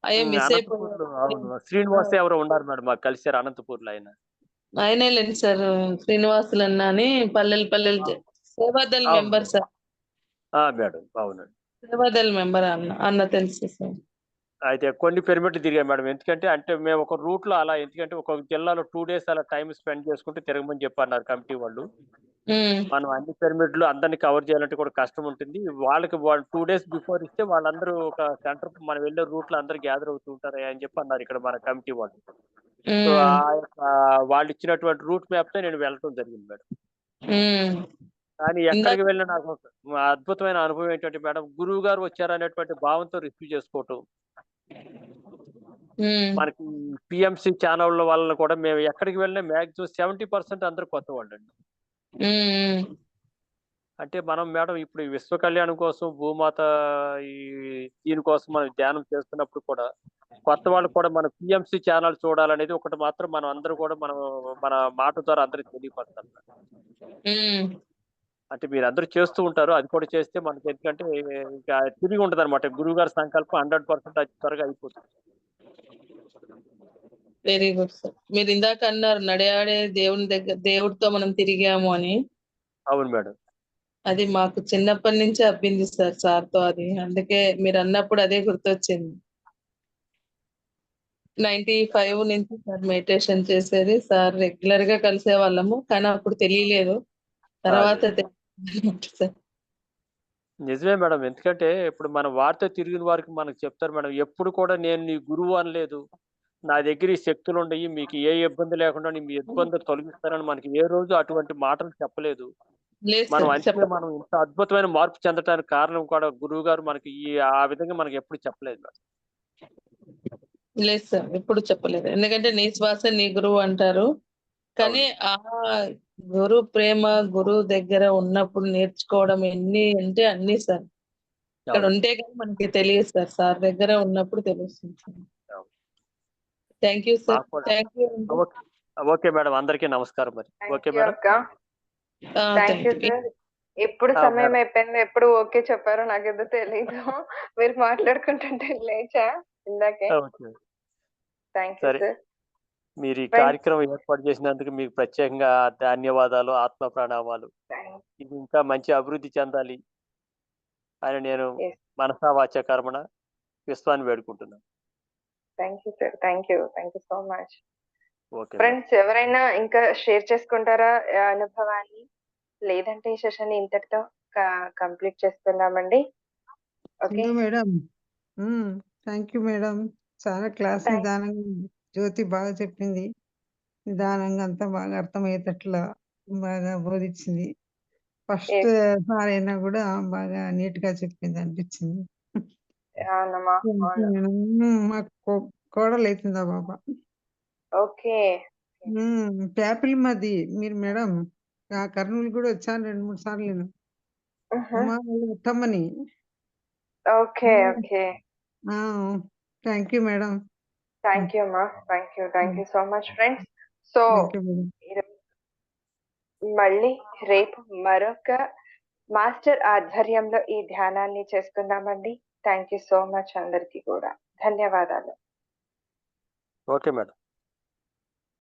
అయ్యే మిస్ అనంతపూర్లో అయిపోయాం. అవును శ్రీనివాస్ ఎవరో ఉన్నారు మేడం, మాకు కలిశారు అనంతపూర్లో ఆయన. ఆయనే లేండి సార్, శ్రీనివాసులు అన్న అని పల్లెలు సేవాదల్ అవును మెంబర్ సార్. మేడం, అవునండి. సేవాదల్ మెంబర్ అన్న తెలుసు సార్. అయితే కొన్ని పిరమిడ్లు తిరిగా మేడం, ఎందుకంటే అంటే మేము ఒక రూట్ లో అలా, ఎందుకంటే ఒక జిల్లాలో 2 days అలా టైం స్పెండ్ చేసుకుంటే తిరగమని చెప్పన్నారు కమిటీ వాళ్ళు. ఉమ్. మనం అన్ని పిరమిడ్లు అందరినీ కవర్ చేయాలంటే కూడా కష్టం ఉంటుంది, వాళ్ళకి వాళ్ళు 2 days బిఫోర్ ఇస్తే వాళ్ళందరూ ఒక సెంటర్ మనం వెళ్ళే రూట్ లో అందరు గ్యాదర్ అవుతూ ఉంటారు అని చెప్పి అన్నారు ఇక్కడ మన కమిటీ వాళ్ళు. సో ఆ యొక్క వాళ్ళు ఇచ్చినటువంటి రూట్ మ్యాప్ తో నేను వెళ్ళడం జరిగింది మేడం. కానీ ఎక్కడికి ఇందాక వెళ్ళినా నాకు ఒక అద్భుతమైన అనుభవం ఏంటంటే మేడం, గురువు గారు వచ్చారనేటువంటి భావంతో రిసీవ్ చేసుకోవటం. మనకి పిఎంసి ఛానళ్ళ వల్ల కూడా మేము ఎక్కడికి వెళ్ళినా మ్యాక్సిమం 70% అందరూ కొత్త వాళ్ళండి. అంటే మనం మేడం ఇప్పుడు ఈ విశ్వ కళ్యాణం కోసం భూమాత ఈ దీనికోసం మనం ధ్యానం చేస్తున్నప్పుడు కూడా కొత్త వాళ్ళు కూడా మన పిఎంసి ఛానల్ చూడాలనేది ఒకటి మాత్రం మనం అందరూ కూడా మన మాట ద్వారా అందరికి తెలియపడతాం. ఉమ్, అంటే మీరు అందరూ చేస్తూ ఉంటారు, అది కూడా చేస్తే మనకి ఎందుకంటే ఇంకా తిరిగి ఉంటుంది అనమాట. గురువు గారి సంకల్పం 100% అది త్వరగా అయిపోతుంది. Very good sir. మీరు ఇందాక అన్నారు నడయాడే దేవుని దగ్గర దేవుడితో మనం తిరిగాము అని. అవును మేడం. అది మాకు చిన్నప్పటి నుంచి అబ్బింది సార్ సార్తో అది. అందుకే మీరు అన్నప్పుడు అదే గుర్తొచ్చింది. 95 నుంచి సార్ మెడిటేషన్ చేసేది సార్, రెగ్యులర్ గా కలిసే వాళ్ళము, కానీ అప్పుడు తెలియలేదు, తర్వాత తెలిసింది సార్. నిజమే మేడం. ఎందుకంటే ఇప్పుడు మనం వారితో తిరిగిన వారికి మనకు చెప్తారు మేడం, ఎప్పుడు కూడా నేను నీ గురువు అనలేదు, నా దగ్గర ఈ శక్తులు ఉండయి, మీకు ఏ ఇబ్బంది లేకుండా మీ ఇబ్బందులు తొలగిస్తానని మనకి ఏ రోజు అటువంటి మాటలు చెప్పలేదు. లేదు మనం సార్, అంటే మనం ఇంత అద్భుతమైన మార్పు చెందడానికి కారణం కూడా గురువు గారు మనకి ఆ విధంగా మనకి ఎప్పుడు చెప్పలేదు మేడం. లేదు సార్, ఎప్పుడు చెప్పలేదు. ఎందుకంటే నీ శ్వాస నీ గురువు అంటారు, కానీ ఆ గురు ప్రేమ గురువు దగ్గర ఉన్నప్పుడు నేర్చుకోవడం ఎన్ని అంటే అన్ని సార్. ఇక్కడ అవును. ఉంటే కానీ మనకి తెలియదు సార్, సార్ దగ్గర ఉన్నప్పుడు తెలుస్తుంది సార్. అవును. Thank you sir. నాకు కూడా. Thank you. ఓకే మేడం, అందరికీ నమస్కారం మరి. Okay madam. అక్క. Thank you sir. ఎప్పుడు సమయం అయిపోయిందో ఎప్పుడు ఓకే చెప్పారో నాకేదో తెలీదు. మీరు మాట్లాడుకుంటుంటే లేచా ఇందాకే. ఓకే. థ్యాంక్ యూ సరే. సార్. మీరు ఈ Friends. కార్యక్రమం ఏర్పాటు చేసినందుకు మీకు ప్రత్యేకంగా ధన్యవాదాలు, ఆత్మ ప్రణామాలు. ఇది ఇంకా మంచి అభివృద్ధి చెందాలి అని నేను Yes. మనసా వాచా కర్మణ విశ్వాన్ని వేడుకుంటున్నాను. Thank you sir. Thank you so much. Okay madam. Friends, ఎవరైనా ఇంకా షేర్ చేసుకుంటారా ఆ అనుభవాన్ని? లేదంటే ఈ సెషన్ ఇంతటితో కంప్లీట్ చేసుకుందామండి. Okay. Sindhu madam, thank you madam. చాలా క్లాస్ Thank- నిదానంగా జ్యోతి బాగా చెప్పింది. నిదానంగా అంతా బాగా అర్థమయ్యేటట్లా బాగా బోధించింది. ఫస్ట్ సార్ అయినా కూడా బాగా నీట్ గా చెప్పింది అనిపించింది. అవునమ్మా. థ్యాంక్ యూ అవును. మేడం. మాకు కోడలు అవుతుందా బాబా? ఓకే. ప్యాపిల్ మాది మీరు మేడం. ఆ కర్నూలు కూడా వచ్చాను 2-3 సార్లు నేను. అమ్మా వాళ్ళు ఉత్తమ్మని. Okay. Okay. Thank you madam. Thank you అమ్మా. Thank you so much friends. So thank you madam. మళ్ళీ రేపు మరొక మాస్టర్ ఆధ్వర్యంలో ఈ ధ్యానాన్ని చేసుకుందామండి. థ్యాంక్ యూ సో మచ్ అందరికీ కూడా. ధన్యవాదాలు. Okay madam.